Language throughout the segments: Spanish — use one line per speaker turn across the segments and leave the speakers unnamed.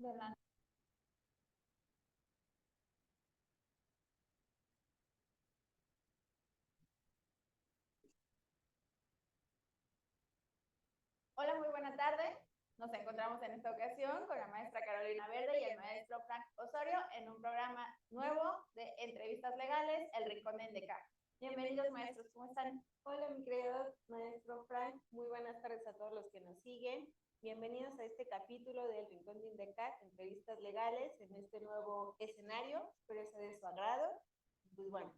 De la- Hola, muy buena tarde. Nos encontramos en esta ocasión con la maestra Carolina Verde y el maestro Frank Osorio en un programa nuevo de entrevistas legales, El Rincón de Indecar. Bienvenidos, maestros, ¿cómo están?
Hola, mi querido maestro Frank. Muy buenas tardes a todos los que nos siguen. Bienvenidos a este capítulo del Rincón de Indecar, entrevistas legales en este nuevo escenario. Espero sea de su agrado. Pues bueno,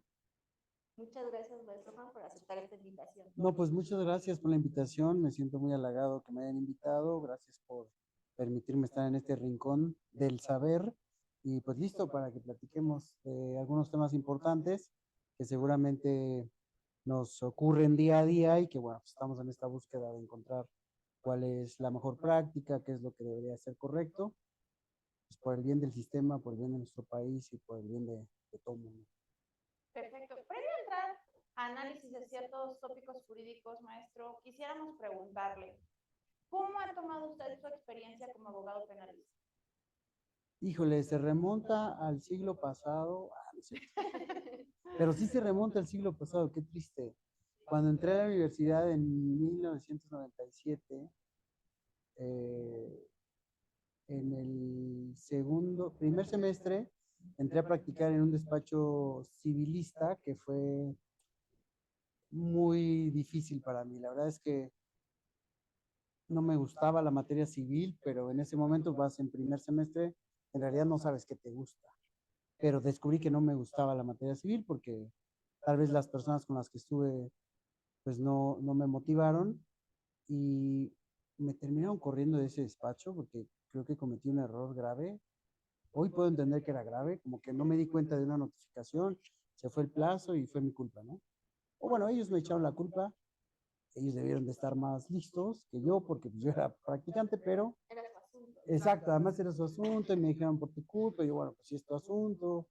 muchas gracias, maestro Frank, por aceptar esta invitación.
No, pues muchas gracias por la invitación. Me siento muy halagado que me hayan invitado. Gracias por permitirme estar en este rincón del saber. Y pues listo para que platiquemos de algunos temas importantes que seguramente nos ocurren día a día y que bueno, pues estamos en esta búsqueda de encontrar cuál es la mejor práctica, qué es lo que debería ser correcto, pues por el bien del sistema, por el bien de nuestro país y por el bien de todo el mundo.
Perfecto. Previo a entrar a análisis de ciertos tópicos jurídicos, maestro, quisiéramos preguntarle, ¿cómo ha tomado usted su experiencia como abogado penalista?
Híjole, se remonta al siglo pasado. No sé. Pero sí se remonta al siglo pasado, qué triste. Cuando entré a la universidad en 1997, eh, en el primer semestre, entré a practicar en un despacho civilista que fue muy difícil para mí. La verdad es que no me gustaba la materia civil, pero en ese momento vas en primer semestre, en realidad no sabes qué te gusta. Pero descubrí que no me gustaba la materia civil porque tal vez las personas con las que estuve pues no me motivaron y me terminaron corriendo de ese despacho porque creo que cometí un error grave. Hoy puedo entender que era grave, como que no me di cuenta de una notificación, se fue el plazo y fue mi culpa, ¿no? O bueno, ellos me echaron la culpa, ellos debieron de estar más listos que yo porque pues, yo era practicante, pero
Era su asunto.
exacto, además era su asunto y me dijeron por tu culpa, y yo bueno, pues si es tu asunto,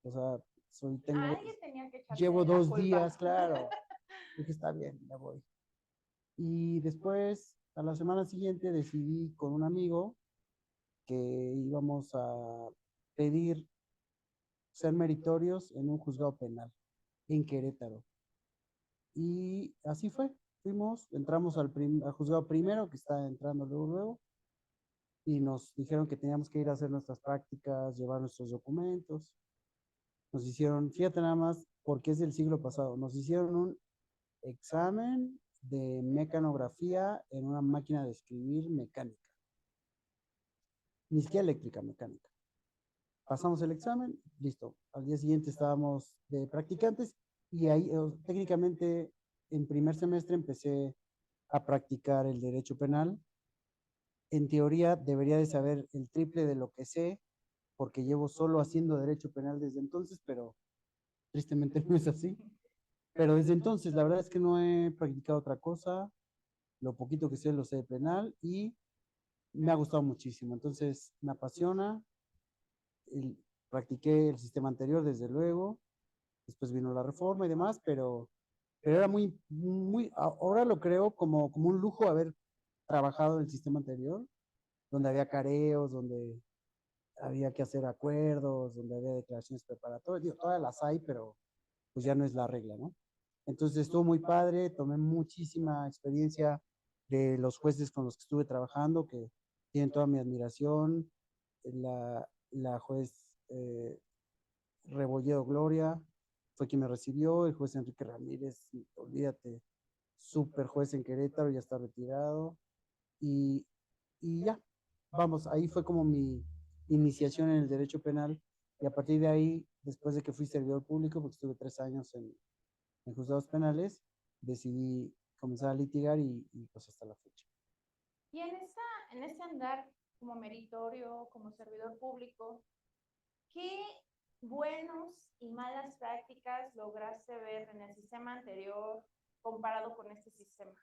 o sea,
Alguien tenía que echarse
llevo
la
2
culpa.
días, claro, dije está bien, ya voy. Y después, a la semana siguiente, decidí con un amigo que íbamos a pedir ser meritorios en un juzgado penal en Querétaro. Y así fue. Entramos al juzgado primero, que está entrando luego, y nos dijeron que teníamos que ir a hacer nuestras prácticas, llevar nuestros documentos. Nos hicieron, fíjate nada más, porque es del siglo pasado, nos hicieron un examen de mecanografía en una máquina de escribir mecánica, ni siquiera eléctrica, mecánica. Pasamos el examen, listo. Al día siguiente estábamos de practicantes y ahí técnicamente en primer semestre empecé a practicar el derecho penal. En teoría debería de saber el triple de lo que sé porque llevo solo haciendo derecho penal desde entonces, pero tristemente no es así. Pero desde entonces la verdad es que no he practicado otra cosa. Lo poquito que sé lo sé de penal y me ha gustado muchísimo. Entonces me apasiona. El, Practiqué el sistema anterior, desde luego. Después vino la reforma y demás, pero era ahora lo creo como un lujo haber trabajado en el sistema anterior, donde había careos, donde había que hacer acuerdos, donde había declaraciones preparatorias. Digo, todas las hay, pero pues ya no es la regla, ¿no? Entonces estuvo muy padre, tomé muchísima experiencia de los jueces con los que estuve trabajando, que tienen toda mi admiración. La juez Rebolledo Gloria fue quien me recibió, el juez Enrique Ramírez, olvídate, súper juez en Querétaro, ya está retirado. Y, y ya, vamos, ahí fue como mi iniciación en el derecho penal. Y a partir de ahí, después de que fui servidor público, porque estuve 3 años en juzgados penales, decidí comenzar a litigar y pues hasta la fecha.
Y en ese andar como meritorio, como servidor público, ¿qué buenos y malas prácticas lograste ver en el sistema anterior comparado con este sistema?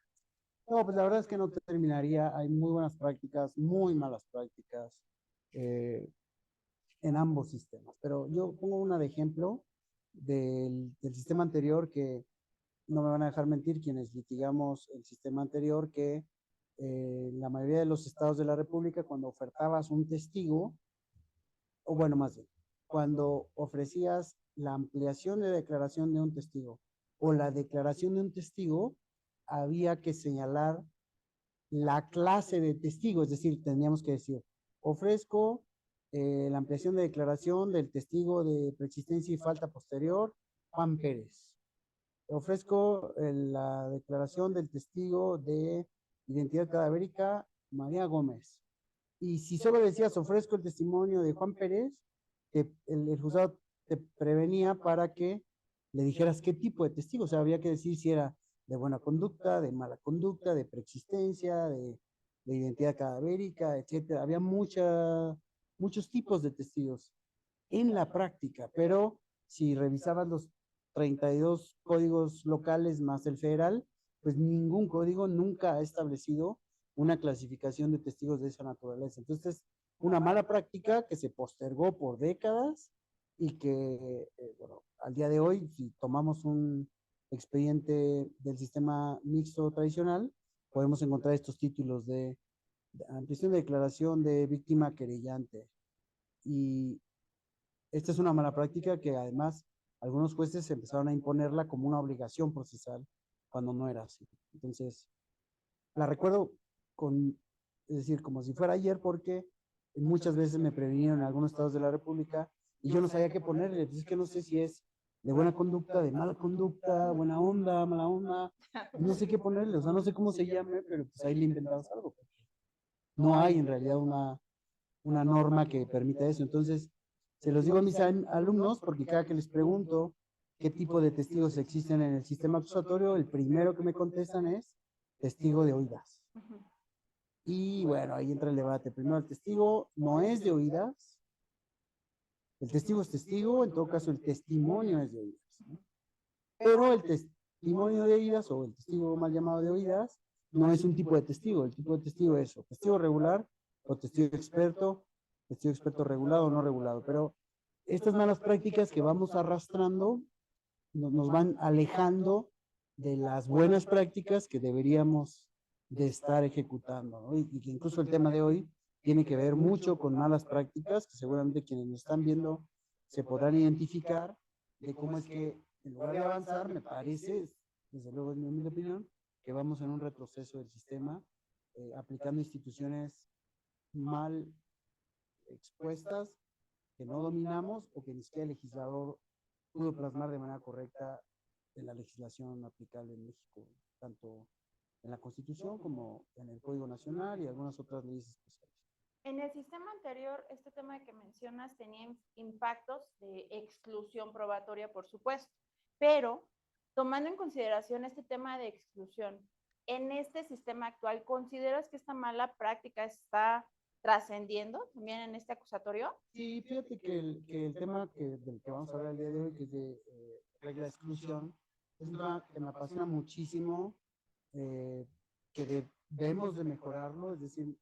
No, pues la verdad es que no terminaría. Hay muy buenas prácticas, muy malas prácticas eh, en ambos sistemas. Pero yo pongo una de ejemplo del sistema anterior que no me van a dejar mentir quienes litigamos el sistema anterior, que la mayoría de los estados de la República, cuando ofertabas un testigo, o bueno, más bien, cuando ofrecías la ampliación de declaración de un testigo o la declaración de un testigo, había que señalar la clase de testigo, es decir, teníamos que decir, ofrezco la ampliación de declaración del testigo de preexistencia y falta posterior, Juan Pérez. Ofrezco la declaración del testigo de identidad cadavérica, María Gómez. Y si solo decías, ofrezco el testimonio de Juan Pérez, el juzgado te prevenía para que le dijeras qué tipo de testigo. O sea, había que decir si era de buena conducta, de mala conducta, de preexistencia, de identidad cadavérica, etcétera. Había muchos tipos de testigos en la práctica, pero si revisabas los 32 códigos locales más el federal, pues ningún código nunca ha establecido una clasificación de testigos de esa naturaleza. Entonces, una mala práctica que se postergó por décadas y que, bueno, al día de hoy, si tomamos un expediente del sistema mixto tradicional, podemos encontrar estos títulos de ampliación de declaración de víctima querellante. Y esta es una mala práctica que además algunos jueces empezaron a imponerla como una obligación procesal cuando no era así. Entonces, la recuerdo con, es decir, como si fuera ayer, porque muchas veces me previnieron en algunos estados de la República y yo no sabía qué ponerle. Entonces, es que no sé si es de buena conducta, de mala conducta, buena onda, mala onda. No sé qué ponerle, o sea, no sé cómo se llame, pero pues ahí le inventamos algo. No hay en realidad una norma que permita eso. Entonces, se los digo a mis alumnos porque cada que les pregunto qué tipo de testigos existen en el sistema acusatorio, el primero que me contestan es testigo de oídas. Y bueno, ahí entra el debate. Primero, el testigo no es de oídas. El testigo es testigo, en todo caso el testimonio es de oídas, ¿no? Pero el testimonio de oídas o el testigo mal llamado de oídas no es un tipo de testigo. El tipo de testigo es o testigo regular o testigo experto regulado o no regulado. Pero estas malas prácticas que vamos arrastrando nos van alejando de las buenas prácticas que deberíamos de estar ejecutando, ¿no? Y que incluso el tema de hoy tiene que ver mucho con malas prácticas, que seguramente quienes nos están viendo se podrán identificar de cómo es que en lugar de avanzar, me parece, desde luego en mi humilde opinión, que vamos en un retroceso del sistema, aplicando instituciones mal expuestas, que no dominamos o que ni siquiera el legislador pudo plasmar de manera correcta en la legislación aplicable en México, tanto en la Constitución como en el Código Nacional y algunas otras leyes especiales.
En el sistema anterior, este tema que mencionas tenía impactos de exclusión probatoria, por supuesto, pero tomando en consideración este tema de exclusión, en este sistema actual, ¿consideras que esta mala práctica está trascendiendo también en este acusatorio?
Sí, fíjate que el tema del que vamos a hablar el día de hoy, que es de regla de exclusión, es un tema que me apasiona muchísimo, que debemos de mejorarlo, es decir,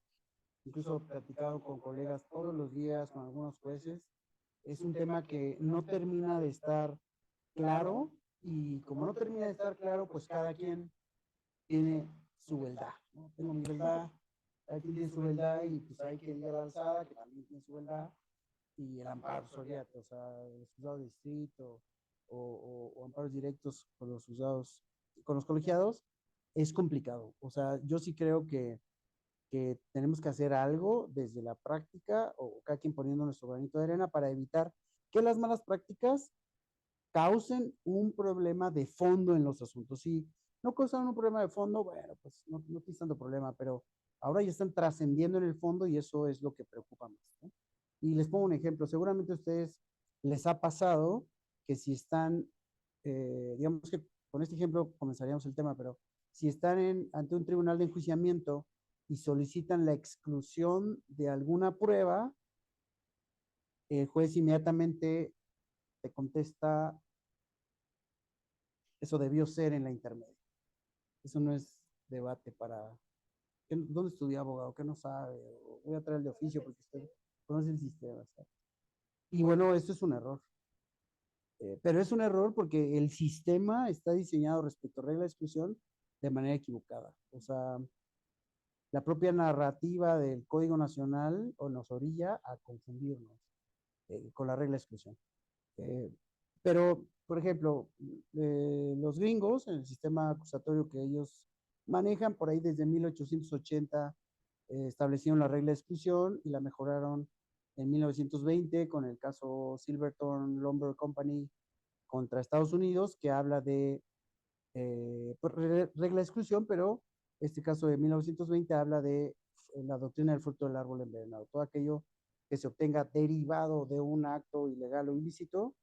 incluso platicado con colegas todos los días, con algunos jueces, es un tema que no termina de estar claro y como no termina de estar claro, pues cada quien tiene su verdad, ¿no? Tengo mi verdad, cada quien tiene su verdad y pues hay que ir a la alzada, que también tiene su verdad, y el amparo solidario, o sea, el juzgado de distrito o amparos directos con los juzgados, con los colegiados, es complicado. O sea, yo sí creo que tenemos que hacer algo desde la práctica o cada quien poniendo nuestro granito de arena para evitar que las malas prácticas causen un problema de fondo en los asuntos. Si no causan un problema de fondo, bueno, pues no tiene tanto problema, pero ahora ya están trascendiendo en el fondo y eso es lo que preocupa más, ¿no? Y les pongo un ejemplo, seguramente a ustedes les ha pasado que si están, digamos que con este ejemplo comenzaríamos el tema, pero si están ante un tribunal de enjuiciamiento y solicitan la exclusión de alguna prueba, el juez inmediatamente te contesta, eso debió ser en la intermedia. Eso no es debate para, ¿dónde estudia abogado? ¿Qué no sabe? O voy a traer el de oficio porque usted conoce el sistema, ¿sabes? Y bueno, esto es un error. Pero es un error porque el sistema está diseñado respecto a regla de exclusión de manera equivocada. O sea, la propia narrativa del Código Nacional o nos orilla a confundirnos con la regla de exclusión. Pero, por ejemplo, los gringos, en el sistema acusatorio que ellos manejan, por ahí desde 1880 establecieron la regla de exclusión y la mejoraron en 1920 con el caso Silverton Lumber Company contra Estados Unidos, que habla de regla de exclusión, pero este caso de 1920 habla de la doctrina del fruto del árbol envenenado. Todo aquello que se obtenga derivado de un acto ilegal o ilícito,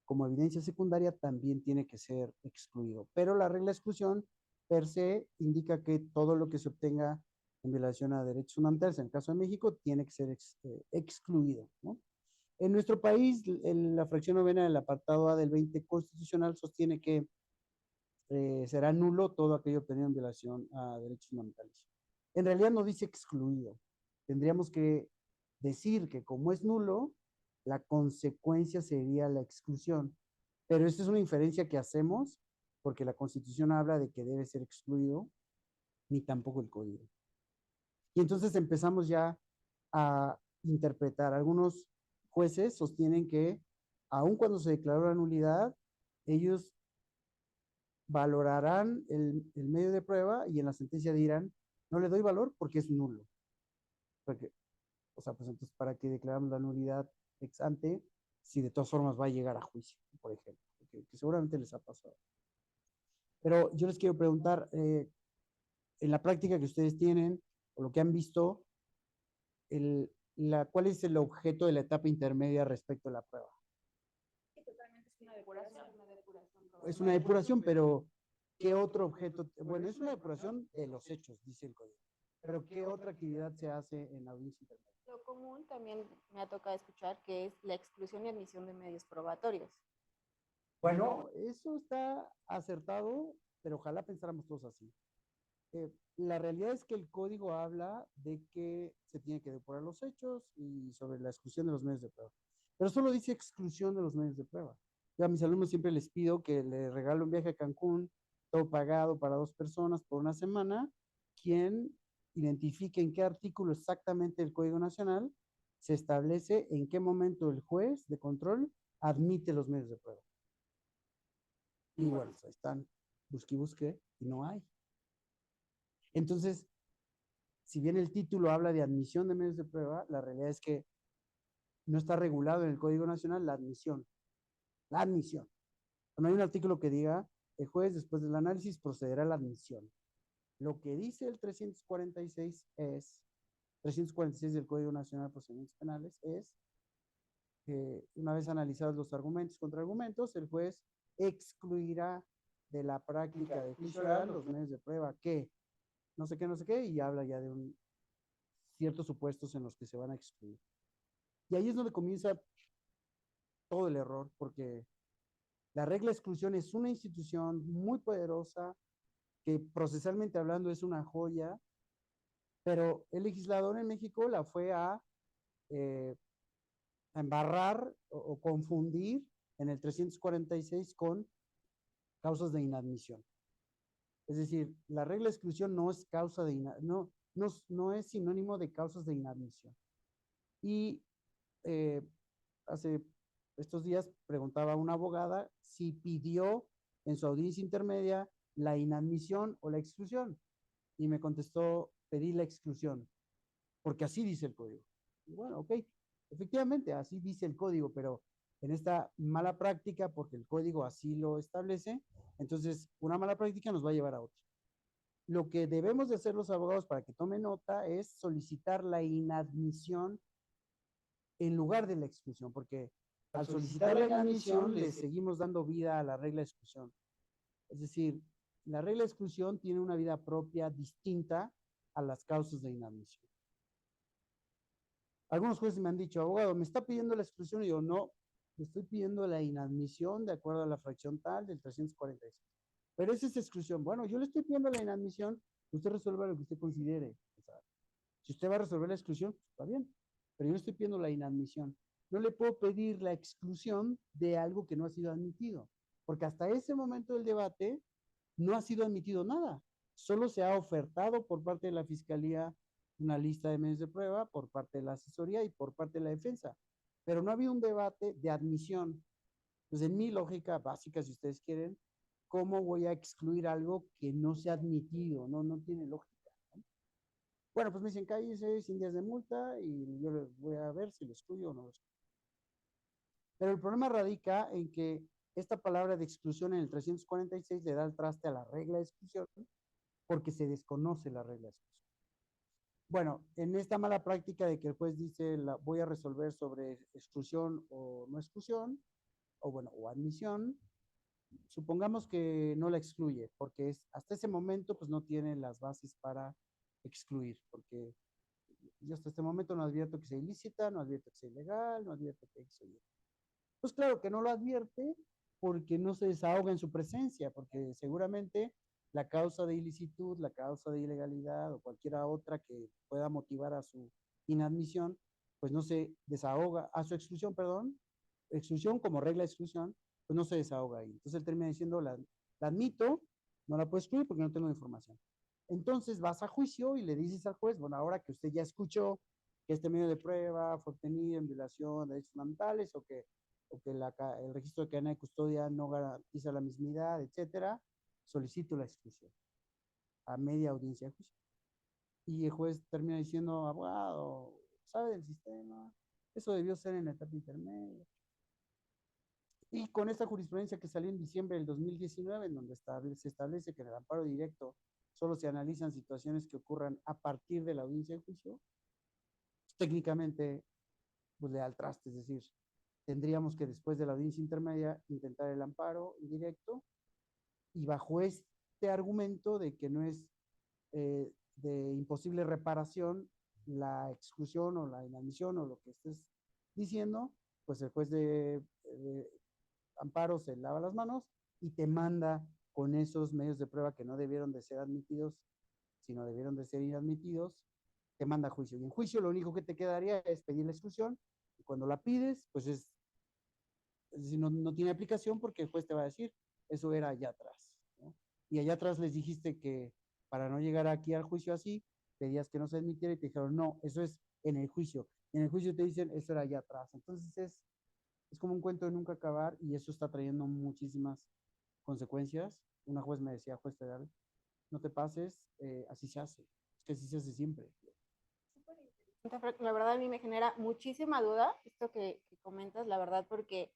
como evidencia secundaria, también tiene que ser excluido. Pero la regla de exclusión per se indica que todo lo que se obtenga en violación a derechos fundamentales, en el caso de México, tiene que ser excluido, ¿no? En nuestro país, en la fracción novena del apartado A del 20 constitucional sostiene que será nulo todo aquello obtenido en violación a derechos fundamentales. En realidad no dice excluido. Tendríamos que decir que como es nulo, la consecuencia sería la exclusión. Pero esta es una inferencia que hacemos porque la Constitución habla de que debe ser excluido, ni tampoco el Código. Y entonces empezamos ya a interpretar. Algunos jueces sostienen que aun cuando se declaró la nulidad, ellos valorarán el medio de prueba y en la sentencia dirán, no le doy valor porque es nulo. Porque, o sea, pues entonces, ¿para qué declaramos la nulidad ex ante si de todas formas va a llegar a juicio, por ejemplo? Que seguramente les ha pasado. Pero yo les quiero preguntar, en la práctica que ustedes tienen, o lo que han visto, ¿cuál es el objeto de la etapa intermedia respecto a la prueba?
Sí, totalmente es una depuración.
Es una depuración, pero ¿qué otro objeto? Bueno, es una depuración de los hechos, dice el código. Pero ¿qué otra actividad se hace en audiencia intermedia?
Lo común también me ha tocado escuchar que es la exclusión y admisión de medios probatorios.
Bueno, eso está acertado, pero ojalá pensáramos todos así. La realidad es que el código habla de que se tiene que depurar los hechos y sobre la exclusión de los medios de prueba. Pero solo dice exclusión de los medios de prueba. Yo a mis alumnos siempre les pido que les regalo un viaje a Cancún, todo pagado para 2 personas por una semana, quien identifique en qué artículo exactamente del Código Nacional se establece en qué momento el juez de control admite los medios de prueba. Y bueno, ahí están, busque y no hay. Entonces, si bien el título habla de admisión de medios de prueba, la realidad es que no está regulado en el Código Nacional la admisión. La admisión. No hay un artículo que diga, el juez después del análisis procederá a la admisión. Lo que dice el 346 del Código Nacional de Procedimientos Penales es que una vez analizados los argumentos y contraargumentos, el juez excluirá de la práctica de juicio oral los medios de prueba que no sé qué, y habla ya de ciertos supuestos en los que se van a excluir. Y ahí es donde comienza todo el error, porque la regla de exclusión es una institución muy poderosa, que procesalmente hablando es una joya, pero el legislador en México la fue a embarrar o confundir en el 346 con causas de inadmisión. Es decir, la regla de exclusión no es causa de no es sinónimo de causas de inadmisión. Y hace estos días preguntaba a una abogada si pidió en su audiencia intermedia la inadmisión o la exclusión. Y me contestó, pedí la exclusión, porque así dice el código. Y bueno, ok, efectivamente, así dice el código, pero en esta mala práctica, porque el código así lo establece, entonces una mala práctica nos va a llevar a otra. Lo que debemos de hacer los abogados para que tomen nota es solicitar la inadmisión en lugar de la exclusión, porque al solicitar la inadmisión le seguimos dando vida a la regla de exclusión. Es decir, la regla de exclusión tiene una vida propia distinta a las causas de inadmisión. Algunos jueces me han dicho, abogado, ¿me está pidiendo la exclusión? Y yo, no, le estoy pidiendo la inadmisión de acuerdo a la fracción tal del 346. Pero esa es exclusión. Bueno, yo le estoy pidiendo la inadmisión, usted resuelva lo que usted considere. O sea, si usted va a resolver la exclusión, está bien, pero yo le estoy pidiendo la inadmisión. No le puedo pedir la exclusión de algo que no ha sido admitido, porque hasta ese momento del debate no ha sido admitido nada. Solo se ha ofertado por parte de la Fiscalía una lista de medios de prueba, por parte de la asesoría y por parte de la defensa, pero no ha habido un debate de admisión. Entonces, en mi lógica básica, si ustedes quieren, ¿cómo voy a excluir algo que no se ha admitido? No tiene lógica, ¿no? Bueno, pues me dicen, cállese, 100 días de multa y yo voy a ver si lo excluyo o no lo excluyo. Pero el problema radica en que esta palabra de exclusión en el 346 le da el traste a la regla de exclusión porque se desconoce la regla de exclusión. Bueno, en esta mala práctica de que el juez dice voy a resolver sobre exclusión o no exclusión, o bueno, o admisión, supongamos que no la excluye, porque hasta ese momento pues no tiene las bases para excluir, porque yo hasta este momento no advierto que sea ilícita, no advierto que sea ilegal, no advierto que sea ilegal. Pues claro que no lo advierte porque no se desahoga en su presencia, porque seguramente la causa de ilicitud, la causa de ilegalidad o cualquiera otra que pueda motivar a su inadmisión, pues no se desahoga, a su exclusión, perdón, exclusión como regla de exclusión, pues no se desahoga ahí. Entonces él termina diciendo, la admito, no la puedo excluir porque no tengo información. Entonces vas a juicio y le dices al juez, bueno, ahora que usted ya escuchó que este medio de prueba fue obtenido en violación de derechos fundamentales o que el registro de cadena de custodia no garantiza la mismidad, etcétera, solicito la exclusión a media audiencia de juicio. Y el juez termina diciendo, abogado, ¿sabe del sistema? Eso debió ser en la etapa intermedia. Y con esta jurisprudencia que salió en diciembre del 2019, en donde se establece que en el amparo directo solo se analizan situaciones que ocurran a partir de la audiencia de juicio, técnicamente pues le da al traste, es decir, tendríamos que después de la audiencia intermedia intentar el amparo directo y bajo este argumento de que no es de imposible reparación la exclusión o la inadmisión o lo que estés diciendo, pues el juez de amparo se lava las manos y te manda con esos medios de prueba que no debieron de ser admitidos, sino debieron de ser inadmitidos, te manda a juicio. Y en juicio lo único que te quedaría es pedir la exclusión y cuando la pides, pues es decir, no tiene aplicación porque el juez te va a decir, eso era allá atrás, ¿no? Y allá atrás les dijiste que para no llegar aquí al juicio así, pedías que no se admitiera y te dijeron, no, eso es en el juicio. En el juicio te dicen, eso era allá atrás. Entonces es como un cuento de nunca acabar y eso está trayendo muchísimas consecuencias. Una juez me decía, juez federal, no te pases, así se hace. Es que así se hace siempre.
La verdad a mí me genera muchísima duda esto que comentas, la verdad, porque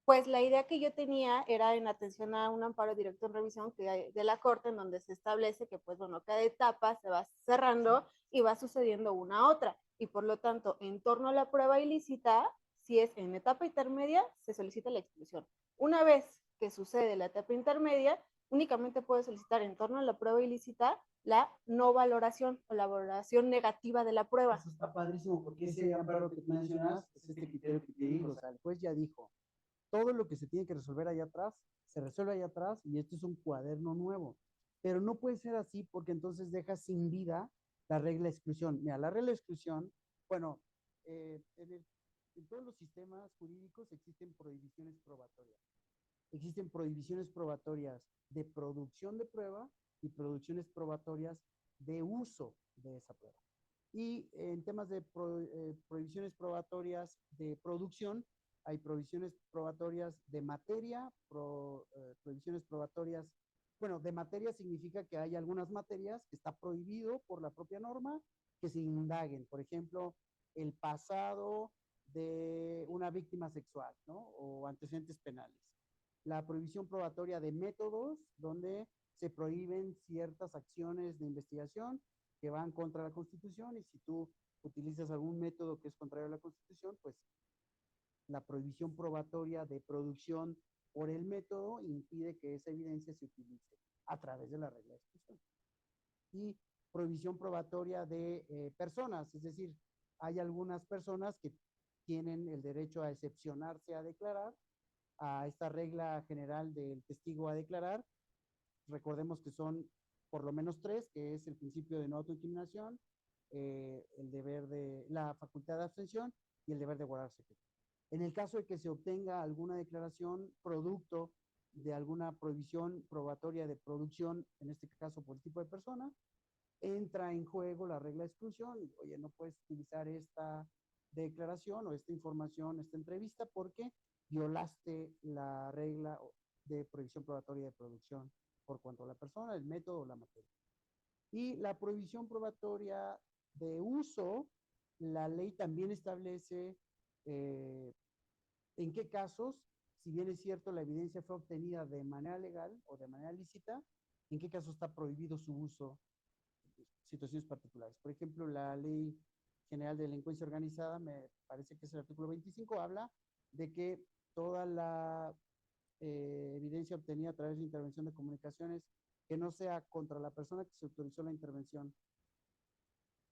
pues la idea que yo tenía era en atención a un amparo directo en revisión que de la Corte, en donde se establece que, pues bueno, cada etapa se va cerrando y va sucediendo una a otra. Y por lo tanto, en torno a la prueba ilícita, si es en etapa intermedia, se solicita la exclusión. Una vez que sucede la etapa intermedia, únicamente puede solicitar en torno a la prueba ilícita la no valoración o la valoración negativa de la prueba.
Eso está padrísimo porque ese amparo que mencionas es este criterio que te digo. O sea, el juez ya dijo, todo lo que se tiene que resolver allá atrás, se resuelve allá atrás y esto es un cuaderno nuevo. Pero no puede ser así porque entonces deja sin vida la regla de exclusión. Mira, la regla de exclusión, bueno, en todos los sistemas jurídicos existen prohibiciones probatorias. Existen prohibiciones probatorias de producción de prueba y producciones probatorias de uso de esa prueba. Y en temas de prohibiciones probatorias de producción, hay provisiones probatorias de materia, provisiones probatorias, bueno, de materia significa que hay algunas materias que está prohibido por la propia norma que se indaguen, por ejemplo, el pasado de una víctima sexual, ¿no? O antecedentes penales. La prohibición probatoria de métodos, donde se prohíben ciertas acciones de investigación que van contra la Constitución y si tú utilizas algún método que es contrario a la Constitución, pues la prohibición probatoria de producción por el método impide que esa evidencia se utilice a través de la regla de exclusión. Y prohibición probatoria de personas, es decir, hay algunas personas que tienen el derecho a excepcionarse a declarar, a esta regla general del testigo a declarar. Recordemos que son por lo menos tres, que es el principio de no autoincriminación, el deber de la facultad de abstención y el deber de guardar secreto. En el caso de que se obtenga alguna declaración producto de alguna prohibición probatoria de producción, en este caso por tipo de persona, entra en juego la regla de exclusión. Oye, no puedes utilizar esta declaración o esta información, esta entrevista, porque violaste la regla de prohibición probatoria de producción por cuanto a la persona, el método o la materia. Y la prohibición probatoria de uso, la ley también establece en qué casos, si bien es cierto la evidencia fue obtenida de manera legal o de manera lícita, en qué casos está prohibido su uso en situaciones particulares. Por ejemplo, la Ley General de Delincuencia Organizada, me parece que es el artículo 25, habla de que toda la evidencia obtenida a través de intervención de comunicaciones que no sea contra la persona que se autorizó la intervención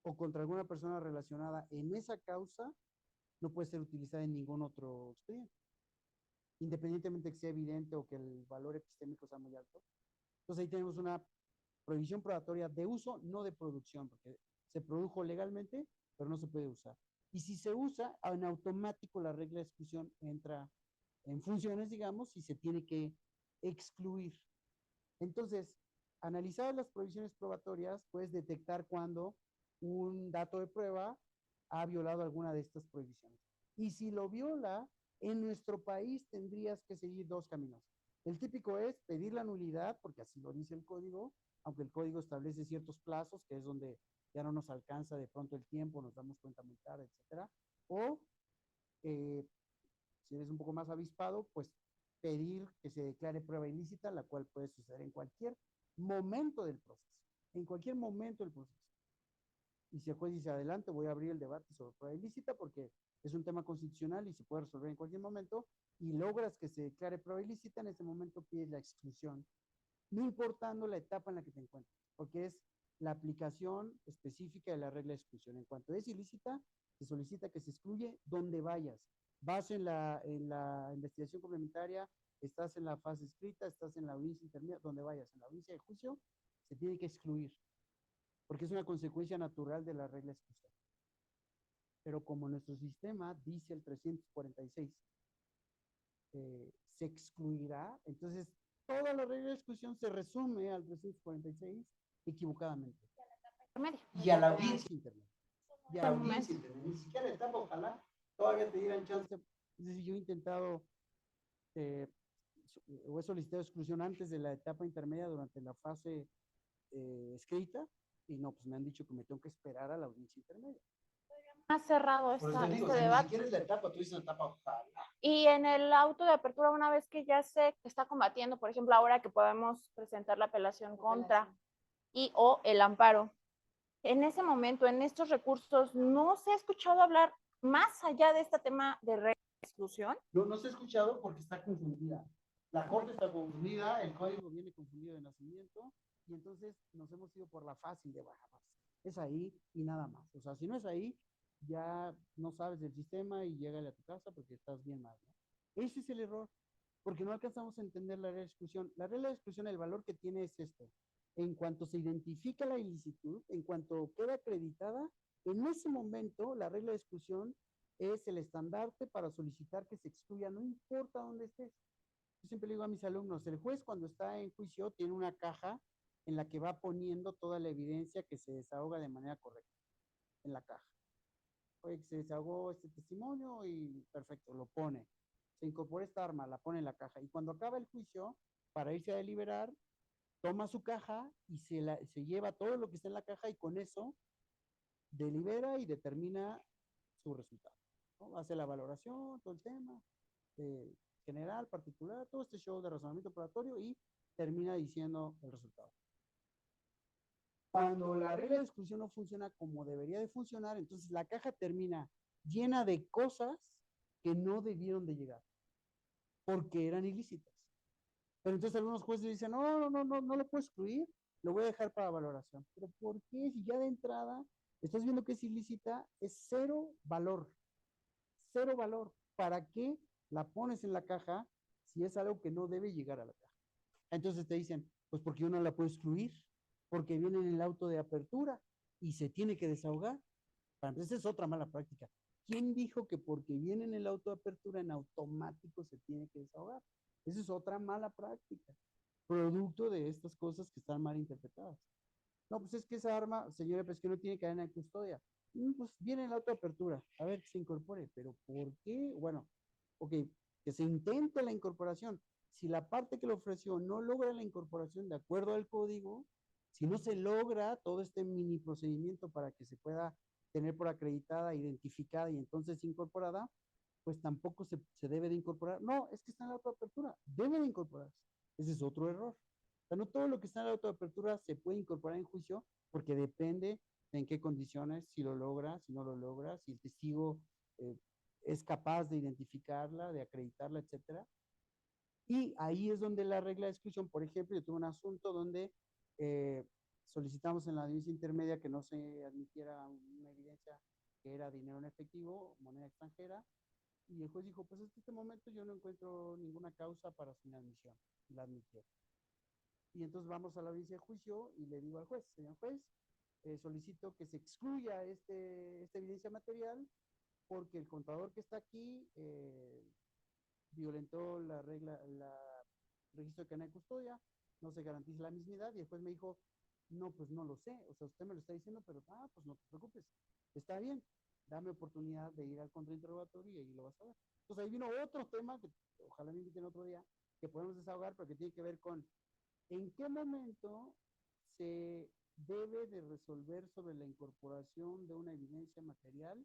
o contra alguna persona relacionada en esa causa, no puede ser utilizada en ningún otro expediente, independientemente que sea evidente o que el valor epistémico sea muy alto. Entonces ahí tenemos una prohibición probatoria de uso, no de producción, porque se produjo legalmente, pero no se puede usar. Y si se usa, en automático la regla de exclusión entra en funciones, digamos, y se tiene que excluir. Entonces, analizadas las prohibiciones probatorias, puedes detectar cuando un dato de prueba ha violado alguna de estas prohibiciones. Y si lo viola, en nuestro país tendrías que seguir dos caminos. El típico es pedir la nulidad, porque así lo dice el código, aunque el código establece ciertos plazos, que es donde ya no nos alcanza de pronto el tiempo, nos damos cuenta muy tarde, etcétera. O, si eres un poco más avispado, pues pedir que se declare prueba ilícita, la cual puede suceder en cualquier momento del proceso, en cualquier momento del proceso. Y si el juez dice adelante, voy a abrir el debate sobre prueba ilícita porque es un tema constitucional y se puede resolver en cualquier momento, y logras que se declare prueba ilícita, en ese momento pides la exclusión, no importando la etapa en la que te encuentres, porque es la aplicación específica de la regla de exclusión. En cuanto es ilícita, se solicita que se excluye donde vayas. Vas en la investigación complementaria, estás en la fase escrita, estás en la audiencia intermedia, donde vayas, en la audiencia de juicio, se tiene que excluir, porque es una consecuencia natural de la regla de exclusión. Pero como nuestro sistema dice el 346, se excluirá, entonces toda la regla de exclusión se resume al 346 equivocadamente. Y a la audiencia intermedia. Y a la audiencia intermedia. Ni siquiera la etapa, ojalá todavía te dieran chance. Es decir, yo he intentado o he solicitado exclusión antes de la etapa intermedia durante la fase escrita, y no, pues me han dicho que me tengo que esperar a la audiencia intermedia.
Ha cerrado este debate.
Ni siquiera es la etapa, tú dices la etapa, ojalá.
Y en el auto de apertura, una vez que ya se está combatiendo, por ejemplo, ahora que podemos presentar la apelación contra y o el amparo, en ese momento, en estos recursos, ¿no se ha escuchado hablar más allá de este tema de regla de exclusión?
No se ha escuchado porque está confundida. La corte está confundida, el código viene confundido de nacimiento, y entonces nos hemos ido por la fácil de baja. Es ahí y nada más. O sea, si no es ahí, ya no sabes del sistema y llégale a tu casa porque estás bien mal, ¿no? Ese es el error, porque no alcanzamos a entender la regla de exclusión. La regla de exclusión, el valor que tiene es esto. En cuanto se identifica la ilicitud, en cuanto queda acreditada, en ese momento la regla de exclusión es el estandarte para solicitar que se excluya, no importa dónde estés. Yo siempre le digo a mis alumnos, el juez cuando está en juicio tiene una caja en la que va poniendo toda la evidencia que se desahoga de manera correcta en la caja. Oye, que se desahogó este testimonio y perfecto, lo pone. Se incorpora esta arma, la pone en la caja. Y cuando acaba el juicio, para irse a deliberar, toma su caja y se lleva todo lo que está en la caja, y con eso delibera y determina su resultado, ¿no? Hace la valoración, todo el tema, general, particular, todo este show de razonamiento probatorio, y termina diciendo el resultado. Cuando la regla de exclusión no funciona como debería de funcionar, entonces la caja termina llena de cosas que no debieron de llegar, porque eran ilícitas. Pero entonces algunos jueces dicen, no lo puedo excluir, lo voy a dejar para valoración. ¿Pero por qué? Si ya de entrada estás viendo que es ilícita, es cero valor. Cero valor. ¿Para qué la pones en la caja si es algo que no debe llegar a la caja? Entonces te dicen, pues porque yo no la puedo excluir, porque viene en el auto de apertura y se tiene que desahogar. Entonces es otra mala práctica. ¿quién dijo que porque viene en el auto de apertura en automático se tiene que desahogar? Esa es otra mala práctica, producto de estas cosas que están mal interpretadas. No, pues es que esa arma, señora, pues que no tiene cadena de custodia. Pues viene en la autoapertura, a ver que se incorpore, pero ¿por qué? Bueno, ok, que se intente la incorporación. Si la parte que le ofreció no logra la incorporación de acuerdo al código, si no se logra todo este mini procedimiento para que se pueda tener por acreditada, identificada y entonces incorporada, pues tampoco se debe de incorporar. No, es que está en la autoapertura, debe de incorporarse. Ese es otro error. O sea, no todo lo que está en la autoapertura se puede incorporar en juicio porque depende de en qué condiciones, si lo logra, si no lo logra, si el testigo eh, es capaz de identificarla, de acreditarla, etcétera. Y ahí es donde la regla de exclusión, por ejemplo, yo tuve un asunto donde eh, solicitamos en la audiencia intermedia que no se admitiera una evidencia que era dinero en efectivo, moneda extranjera, y el juez dijo, pues en este momento yo no encuentro ninguna causa para su inadmisión, y la admitió. Y entonces vamos a la audiencia de juicio y le digo al juez, señor juez, solicito que se excluya esta evidencia material porque el contador que está aquí violentó la regla, el registro de cadena de custodia, no se garantiza la mismidad, y después me dijo, no, pues no lo sé, o sea, usted me lo está diciendo, pero, pues no te preocupes, está bien, dame oportunidad de ir al contrainterrogatorio y lo vas a ver. Entonces ahí vino otro tema, que ojalá me inviten otro día, que podemos desahogar, pero que tiene que ver con en qué momento se debe de resolver sobre la incorporación de una evidencia material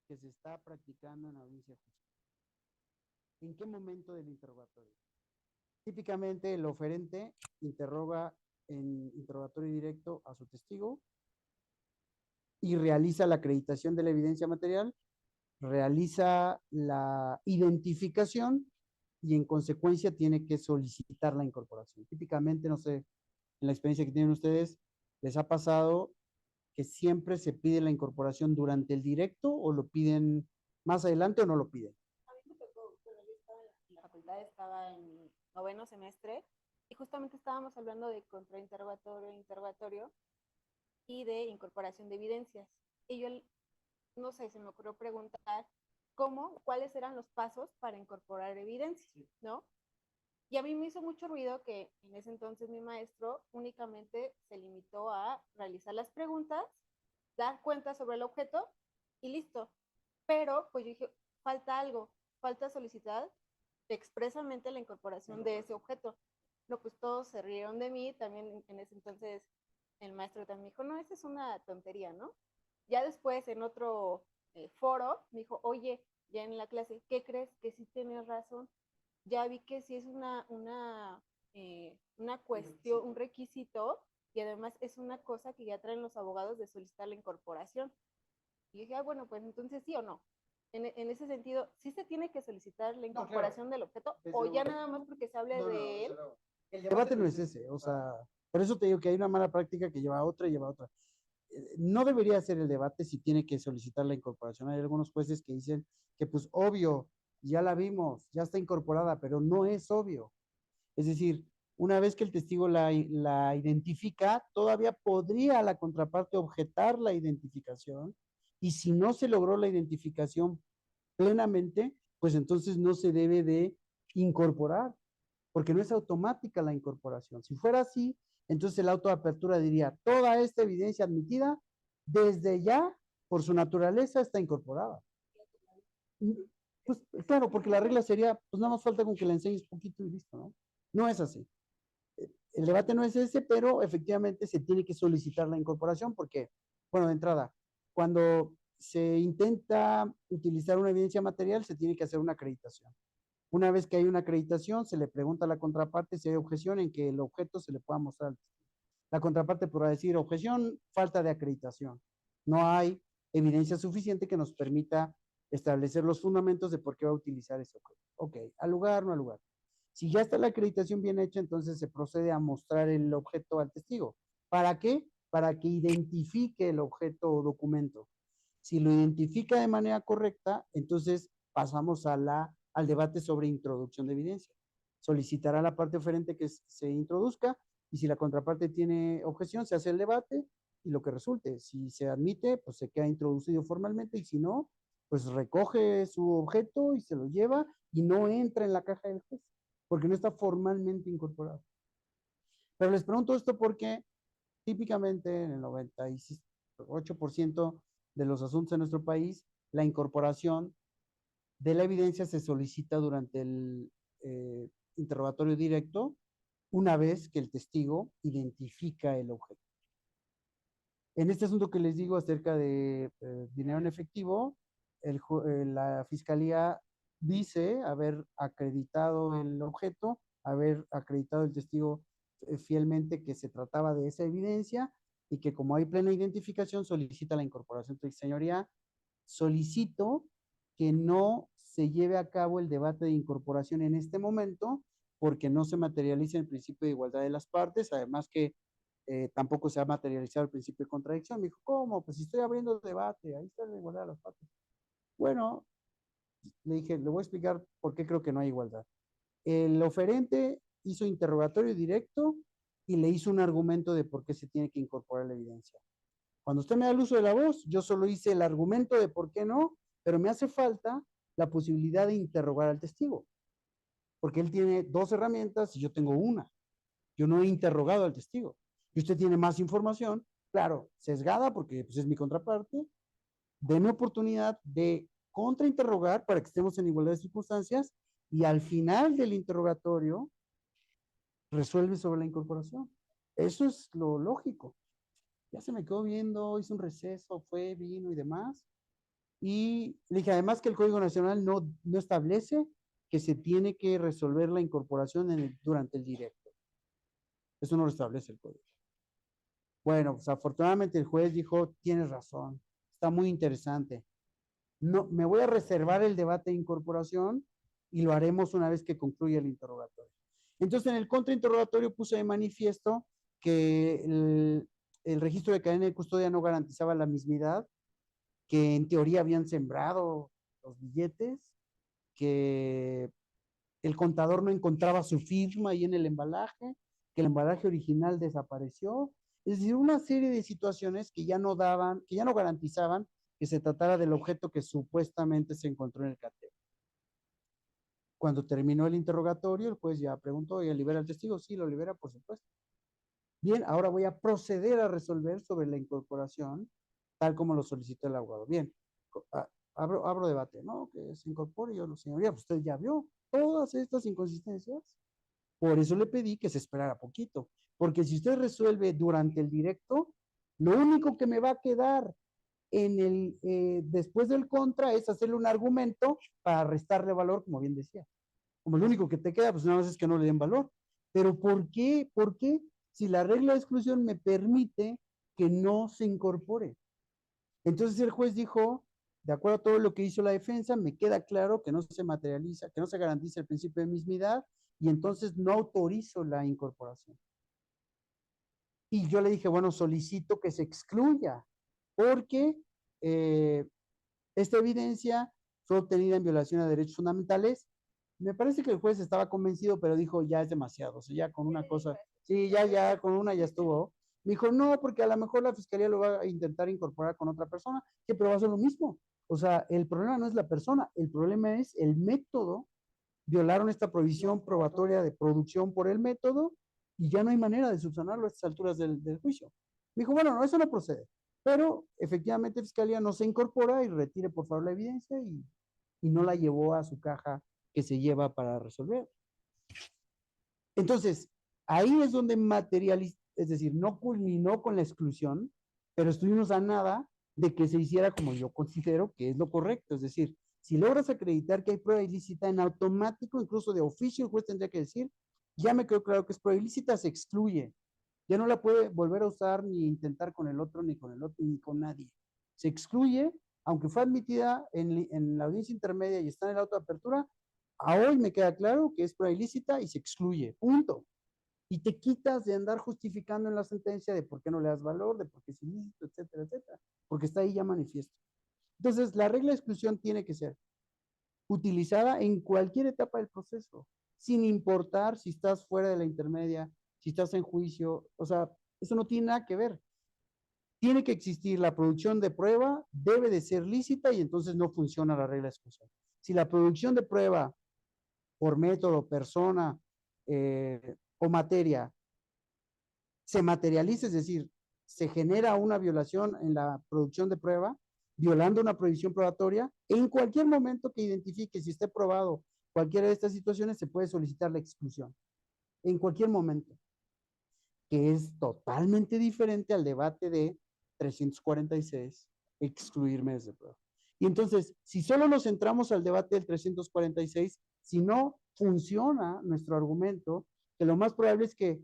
que se está practicando en la audiencia judicial. ¿En qué momento del interrogatorio? Típicamente el oferente interroga en interrogatorio directo a su testigo y realiza la acreditación de la evidencia material, realiza la identificación y en consecuencia tiene que solicitar la incorporación. Típicamente, no sé, en la experiencia que tienen ustedes, ¿les ha pasado que siempre se pide la incorporación durante el directo o lo piden más adelante o no lo piden?
A mí me tocó, bueno, yo estaba en la facultad, estaba en noveno semestre y justamente estábamos hablando de contrainterrogatorio, interrogatorio y de incorporación de evidencias. Y yo, no sé, se me ocurrió preguntar cuáles eran los pasos para incorporar evidencias, ¿no? Y a mí me hizo mucho ruido que en ese entonces mi maestro únicamente se limitó a realizar las preguntas, dar cuenta sobre el objeto y listo. Pero pues yo dije, falta algo, falta solicitar expresamente la incorporación de ese objeto. No, pues todos se rieron de mí, también en ese entonces el maestro también me dijo, no, esa es una tontería, ¿no? Ya después en otro foro me dijo, oye, ya en la clase, ¿qué crees? Que sí tienes razón. Ya vi que sí es una cuestión, un requisito, y además es una cosa que ya traen los abogados de solicitar la incorporación. Y dije, bueno, pues entonces sí o no. En ese sentido, ¿sí se tiene que solicitar la incorporación del objeto o ya nada más porque se hable de él?
El debate no es ese, o sea, por eso te digo que hay una mala práctica que lleva a otra y lleva a otra. No debería ser el debate si tiene que solicitar la incorporación. Hay algunos jueces que dicen que pues obvio, ya la vimos, ya está incorporada, pero no es obvio. Es decir, una vez que el testigo la identifica, todavía podría la contraparte objetar la identificación y si no se logró la identificación plenamente, pues entonces no se debe de incorporar, porque no es automática la incorporación. Si fuera así, entonces el auto de apertura diría, toda esta evidencia admitida, desde ya, por su naturaleza, está incorporada. Pues claro, porque la regla sería, pues nada más falta con que la enseñes poquito y listo, ¿no? No es así. El debate no es ese, pero efectivamente se tiene que solicitar la incorporación porque, bueno, de entrada, cuando se intenta utilizar una evidencia material, se tiene que hacer una acreditación. Una vez que hay una acreditación, se le pregunta a la contraparte si hay objeción en que el objeto se le pueda mostrar. La contraparte podrá decir, objeción, falta de acreditación. No hay evidencia suficiente que nos permita establecer los fundamentos de por qué va a utilizar ese objeto. Ok, al lugar, no al lugar. Si ya está la acreditación bien hecha, entonces se procede a mostrar el objeto al testigo. ¿Para qué? Para que identifique el objeto o documento. Si lo identifica de manera correcta, entonces pasamos al debate sobre introducción de evidencia. Solicitará a la parte oferente que se introduzca y si la contraparte tiene objeción, se hace el debate y lo que resulte. Si se admite, pues se queda introducido formalmente y si no, pues recoge su objeto y se lo lleva y no entra en la caja del juez, porque no está formalmente incorporado. Pero les pregunto esto porque típicamente en el 98% de los asuntos en nuestro país, la incorporación de la evidencia se solicita durante el interrogatorio directo una vez que el testigo identifica el objeto. En este asunto que les digo acerca de dinero en efectivo, la fiscalía dice haber acreditado el objeto, haber acreditado el testigo fielmente que se trataba de esa evidencia y que como hay plena identificación solicita la incorporación. Entonces, señoría, solicito que no se lleve a cabo el debate de incorporación en este momento porque no se materializa el principio de igualdad de las partes, además que tampoco se ha materializado el principio de contradicción. Me dijo, ¿cómo? Pues si estoy abriendo debate, ahí está la igualdad de las partes. Bueno, le dije, le voy a explicar por qué creo que no hay igualdad. El oferente hizo interrogatorio directo y le hizo un argumento de por qué se tiene que incorporar la evidencia. Cuando usted me da el uso de la voz, yo solo hice el argumento de por qué no, pero me hace falta la posibilidad de interrogar al testigo, porque él tiene dos herramientas y yo tengo una. Yo no he interrogado al testigo. Y usted tiene más información, claro, sesgada, porque pues, es mi contraparte. Deme oportunidad de contrainterrogar para que estemos en igualdad de circunstancias y al final del interrogatorio resuelve sobre la incorporación. Eso es lo lógico. Ya se me quedó viendo, hizo un receso, fue, vino y demás. Y le dije, además que el Código Nacional no establece que se tiene que resolver la incorporación durante el directo. Eso no lo establece el Código. Bueno, pues afortunadamente el juez dijo, tienes razón, está muy interesante. No, me voy a reservar el debate de incorporación y lo haremos una vez que concluya el interrogatorio. Entonces, en el contrainterrogatorio puse de manifiesto que el registro de cadena de custodia no garantizaba la mismidad, que en teoría habían sembrado los billetes, que el contador no encontraba su firma ahí en el embalaje, que el embalaje original desapareció. Es decir, una serie de situaciones que ya no daban, que ya no garantizaban que se tratara del objeto que supuestamente se encontró en el cateo. Cuando terminó el interrogatorio, el juez ya preguntó, ¿y libera al testigo? Sí, lo libera, por supuesto. Bien, ahora voy a proceder a resolver sobre la incorporación, tal como lo solicitó el abogado. Bien, abro debate, ¿no? Que se incorpore. Yo, señoría, pues usted ya vio todas estas inconsistencias. Por eso le pedí que se esperara poquito, porque si usted resuelve durante el directo, lo único que me va a quedar después del contra es hacerle un argumento para restarle valor, como bien decía. Como lo único que te queda, pues nada más es que no le den valor. Pero ¿por qué? ¿Por qué? Si la regla de exclusión me permite que no se incorpore. Entonces el juez dijo, de acuerdo a todo lo que hizo la defensa, me queda claro que no se materializa, que no se garantiza el principio de mismidad y entonces no autorizo la incorporación. Y yo le dije, bueno, solicito que se excluya porque esta evidencia fue obtenida en violación a derechos fundamentales. Me parece que el juez estaba convencido, pero dijo, ya es demasiado, o sea, ya con una cosa, sí, ya con una ya estuvo. Me dijo, no, porque a lo mejor la fiscalía lo va a intentar incorporar con otra persona, que pero va a ser lo mismo. O sea, el problema no es la persona, el problema es el método. Violaron esta prohibición probatoria de producción por el método y ya no hay manera de subsanarlo a estas alturas del juicio. Me dijo, bueno, no, eso no procede. Pero efectivamente Fiscalía no se incorpora y retire por favor la evidencia y no la llevó a su caja que se lleva para resolver. Entonces, ahí es donde materializa, es decir, no culminó con la exclusión, pero estuvimos a nada de que se hiciera como yo considero que es lo correcto. Es decir, si logras acreditar que hay prueba ilícita en automático, incluso de oficio, el juez tendría que decir, ya me quedó claro que es prueba ilícita, se excluye. Ya no la puede volver a usar ni intentar con el otro, ni con el otro, ni con nadie. Se excluye, aunque fue admitida en la audiencia intermedia y está en el auto de apertura, a hoy me queda claro que es prueba ilícita y se excluye, punto. Y te quitas de andar justificando en la sentencia de por qué no le das valor, de por qué es ilícito, etcétera, etcétera, porque está ahí ya manifiesto. Entonces, la regla de exclusión tiene que ser utilizada en cualquier etapa del proceso, sin importar si estás fuera de la intermedia, si estás en juicio, o sea, eso no tiene nada que ver. tiene que existir la producción de prueba, debe de ser lícita y entonces no funciona la regla de exclusión. Si la producción de prueba por método, persona o materia se materializa, es decir, se genera una violación en la producción de prueba, violando una prohibición probatoria, en cualquier momento que identifique si esté probado cualquiera de estas situaciones, se puede solicitar la exclusión. En cualquier momento. Que es totalmente diferente al debate de 346, excluir medios de prueba. Y entonces, si solo nos centramos al debate del 346, si no funciona nuestro argumento, que lo más probable es que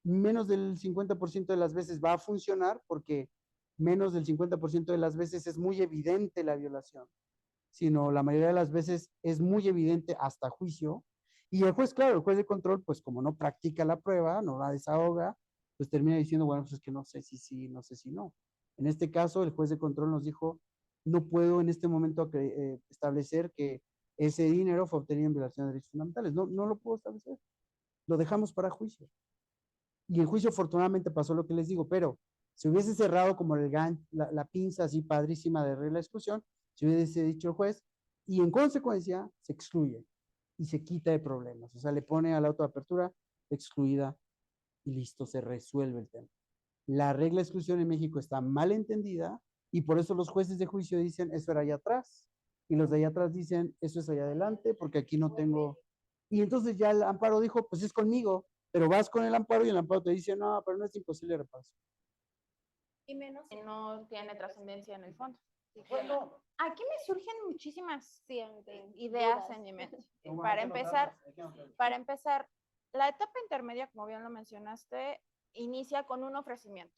menos del 50% de las veces va a funcionar, porque menos del 50% de las veces es muy evidente la violación, sino la mayoría de las veces es muy evidente hasta juicio. Y el juez, claro, el juez de control, pues como no practica la prueba, no la desahoga, pues termina diciendo, bueno, pues es que no sé si sí, no sé si no. En este caso, el juez de control nos dijo, no puedo en este momento establecer que ese dinero fue obtenido en violación de derechos fundamentales. No, no lo puedo establecer. Lo dejamos para juicio. Y en juicio, afortunadamente, pasó lo que les digo, pero si hubiese cerrado como la pinza así padrísima de regla de exclusión, si hubiese dicho el juez, y en consecuencia se excluye y se quita de problemas. O sea, le pone a la autoapertura excluida y listo, se resuelve el tema. La regla de exclusión en México está mal entendida y por eso los jueces de juicio dicen, eso era allá atrás. Y los de allá atrás dicen, eso es allá adelante, porque aquí no tengo. Y entonces ya el amparo dijo, pues es conmigo, pero vas con el amparo y el amparo te dice, no, pero no es imposible repaso.
Y menos si no tiene trascendencia en el fondo.
Bueno,
aquí me surgen muchísimas ideas en mi mente. Para empezar, la etapa intermedia, como bien lo mencionaste, inicia con un ofrecimiento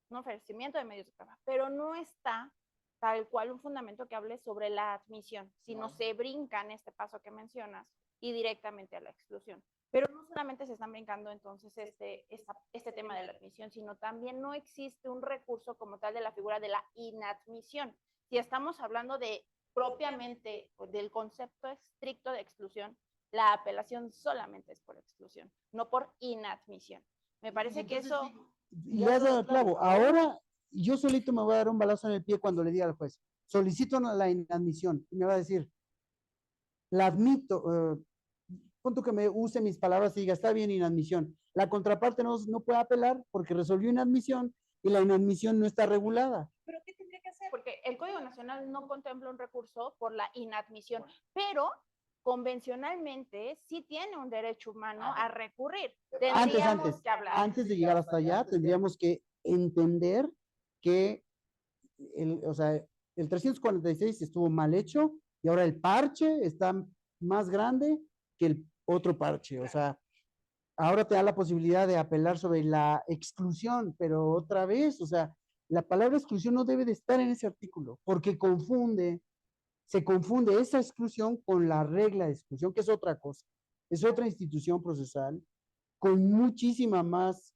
de medios de prueba, pero no está tal cual un fundamento que hable sobre la admisión, sino se brinca en este paso que mencionas y directamente a la exclusión. Pero no solamente se están brincando entonces este tema de la admisión, sino también no existe un recurso como tal de la figura de la inadmisión. Si estamos hablando de propiamente del concepto estricto de exclusión, la apelación solamente es por exclusión, no por inadmisión. Me parece que eso...
Y le has dado el clavo. Ahora yo solito me voy a dar un balazo en el pie cuando le diga al juez, solicito la inadmisión. Y me va a decir, la admito, punto que me use mis palabras y diga, está bien, inadmisión. La contraparte no puede apelar porque resolvió inadmisión y la inadmisión no está regulada.
¿Pero qué tendría que hacer? Porque el Código Nacional no contempla un recurso por la inadmisión, pero convencionalmente sí tiene un derecho humano a recurrir.
Antes de llegar hasta allá, tendríamos que entender que o sea, el 346 estuvo mal hecho y ahora el parche está más grande que el otro parche. O sea, ahora te da la posibilidad de apelar sobre la exclusión, pero otra vez, o sea, la palabra exclusión no debe de estar en ese artículo porque se confunde esa exclusión con la regla de exclusión, que es otra cosa. Es otra institución procesal con muchísima más,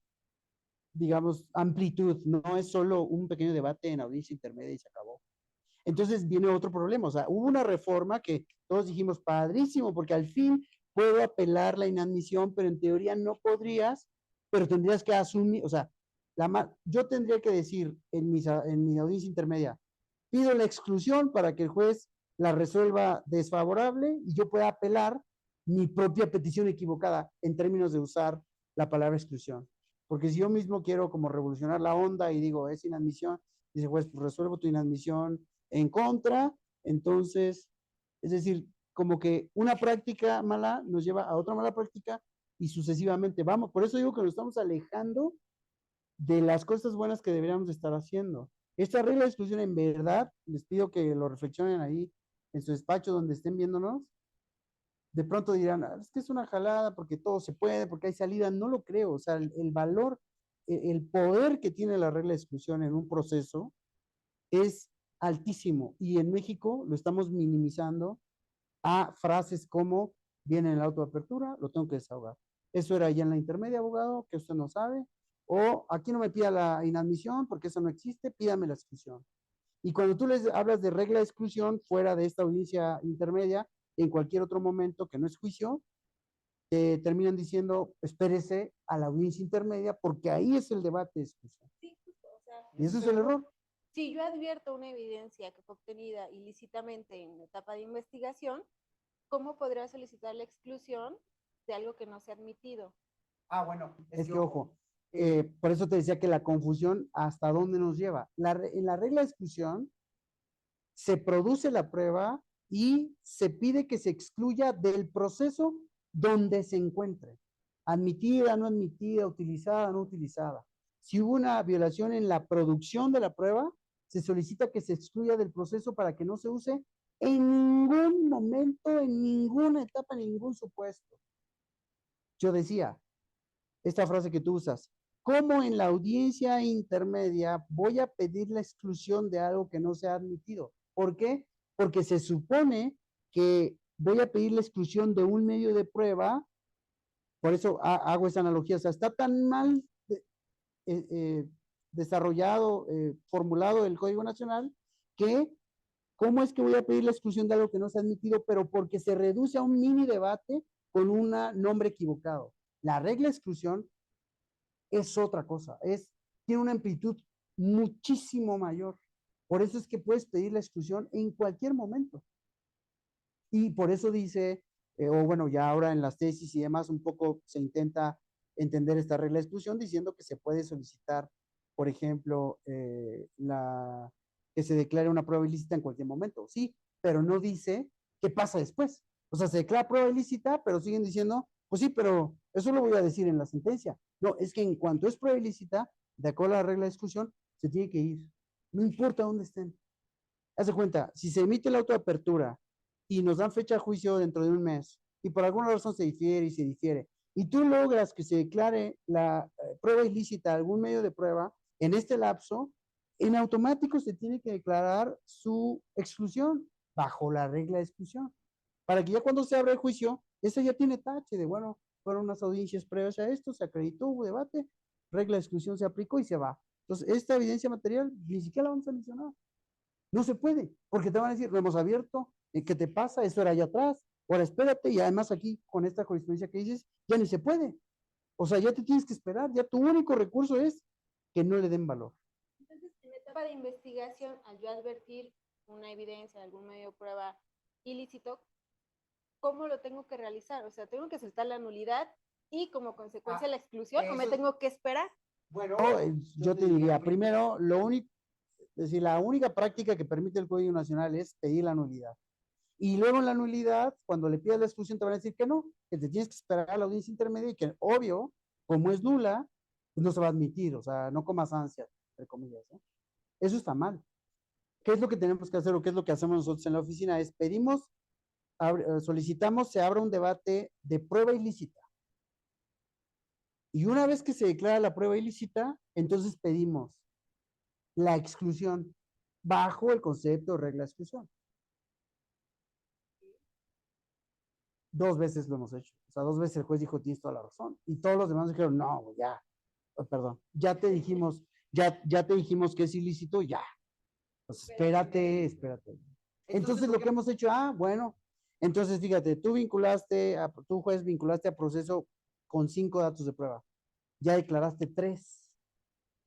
digamos, amplitud. No es solo un pequeño debate en audiencia intermedia y se acabó. Entonces viene otro problema. O sea, hubo una reforma que todos dijimos, padrísimo, porque al fin puedo apelar la inadmisión, pero en teoría no podrías, pero tendrías que asumir, o sea, yo tendría que decir en mi audiencia intermedia, pido la exclusión para que el juez la resuelva desfavorable y yo pueda apelar mi propia petición equivocada en términos de usar la palabra exclusión. Porque si yo mismo quiero como revolucionar la onda y digo, es inadmisión, dice juez, pues resuelvo tu inadmisión en contra, entonces, es decir, como que una práctica mala nos lleva a otra mala práctica y sucesivamente vamos. Por eso digo que nos estamos alejando de las cosas buenas que deberíamos estar haciendo. Esta regla de exclusión, en verdad, les pido que lo reflexionen ahí en su despacho donde estén viéndonos. De pronto dirán, es que es una jalada porque todo se puede, porque hay salida. No lo creo. O sea, el valor, el poder que tiene la regla de exclusión en un proceso es altísimo. Y en México lo estamos minimizando a frases como, viene en la autoapertura, lo tengo que desahogar. Eso era ya en la intermedia, abogado, que usted no sabe. O aquí no me pida la inadmisión porque eso no existe, pídame la exclusión. Y cuando tú les hablas de regla de exclusión fuera de esta audiencia intermedia, en cualquier otro momento que no es juicio, te terminan diciendo, espérese a la audiencia intermedia porque ahí es el debate de exclusión.
Sí, justo. O
Y eso es el error.
Si yo advierto una evidencia que fue obtenida ilícitamente en la etapa de investigación, ¿cómo podría solicitar la exclusión de algo que no se ha admitido?
Bueno, es que ojo, por eso te decía que la confusión hasta dónde nos lleva. En la regla de exclusión se produce la prueba y se pide que se excluya del proceso donde se encuentre. Admitida, no admitida, utilizada, no utilizada. Si hubo una violación en la producción de la prueba, se solicita que se excluya del proceso para que no se use en ningún momento, en ninguna etapa, en ningún supuesto. Yo decía, esta frase que tú usas, ¿cómo en la audiencia intermedia voy a pedir la exclusión de algo que no se ha admitido? ¿Por qué? Porque se supone que voy a pedir la exclusión de un medio de prueba, por eso hago esa analogía, o sea, está tan mal desarrollado, formulado el Código Nacional, que ¿cómo es que voy a pedir la exclusión de algo que no se ha admitido? Pero porque se reduce a un mini debate con un nombre equivocado. La regla de exclusión es otra cosa, tiene una amplitud muchísimo mayor. Por eso es que puedes pedir la exclusión en cualquier momento. Y por eso dice, o bueno, ya ahora en las tesis y demás, un poco se intenta entender esta regla de exclusión diciendo que se puede solicitar, por ejemplo, que se declare una prueba ilícita en cualquier momento. Sí, pero no dice qué pasa después. O sea, se declara prueba ilícita, pero siguen diciendo, pues sí, pero eso lo voy a decir en la sentencia. No, es que en cuanto es prueba ilícita, de acuerdo a la regla de exclusión, se tiene que ir. No importa dónde estén. Haz de cuenta, si se emite la autoapertura y nos dan fecha de juicio dentro de un mes y por alguna razón se difiere y se difiere, y tú logras que se declare la prueba ilícita a algún medio de prueba en este lapso, en automático se tiene que declarar su exclusión bajo la regla de exclusión. Para que ya cuando se abra el juicio, eso ya tiene tache de, bueno, fueron unas audiencias previas a esto, se acreditó, hubo debate, regla de exclusión se aplicó y se va. Entonces, esta evidencia material ni siquiera la vamos a mencionar. No se puede, porque te van a decir, lo hemos abierto, ¿qué te pasa? Eso era allá atrás, ahora espérate, y además aquí, con esta jurisprudencia que dices, ya ni se puede. O sea, ya te tienes que esperar, ya tu único recurso es que no le den valor.
Entonces, en la etapa de investigación, al yo advertir una evidencia de algún medio de prueba ilícito, ¿cómo lo tengo que realizar? O sea, ¿tengo que soltar la nulidad y como consecuencia la exclusión o me tengo que esperar?
Bueno, yo te diría, primero, es decir, la única práctica que permite el Código Nacional es pedir la nulidad. Y luego en la nulidad, cuando le pidas la exclusión, te van a decir que no, que te tienes que esperar a la audiencia intermedia y que, obvio, como es nula, pues no se va a admitir, o sea, no comas ansias, entre comillas. Eso está mal. ¿Qué es lo que tenemos que hacer o qué es lo que hacemos nosotros en la oficina? Es pedimos, solicitamos, se abra un debate de prueba ilícita. Y una vez que se declara la prueba ilícita, entonces pedimos la exclusión bajo el concepto de regla de exclusión. 2 veces lo hemos hecho. O sea, 2 veces el juez dijo, tienes toda la razón. Y todos los demás dijeron, no, ya, perdón, ya te dijimos que es ilícito, ya. Pues espérate. Entonces lo que hemos hecho, bueno, entonces fíjate, tú juez vinculaste a proceso con 5 datos de prueba. Ya declaraste 3.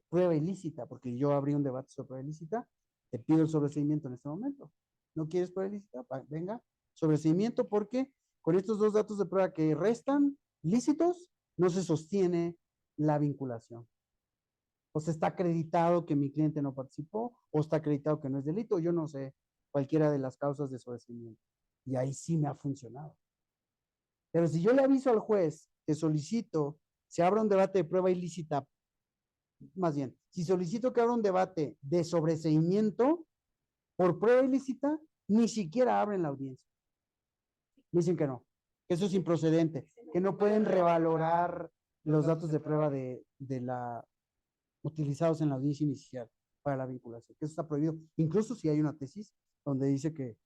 Prueba ilícita, porque yo abrí un debate sobre prueba ilícita, te pido el sobreseimiento en este momento. ¿No quieres prueba ilícita? Venga, sobreseimiento, porque con estos 2 datos de prueba que restan lícitos, no se sostiene la vinculación. O sea, está acreditado que mi cliente no participó, o está acreditado que no es delito, yo no sé, cualquiera de las causas de sobreseimiento. Y ahí sí me ha funcionado. Pero si yo le aviso al juez que solicito, se abra un debate de prueba ilícita, más bien, si solicito que abra un debate de sobreseimiento por prueba ilícita, ni siquiera abren la audiencia. Dicen que no, que eso es improcedente, que no pueden revalorar los datos de prueba utilizados en la audiencia inicial para la vinculación, que eso está prohibido. Incluso si hay una tesis donde dice que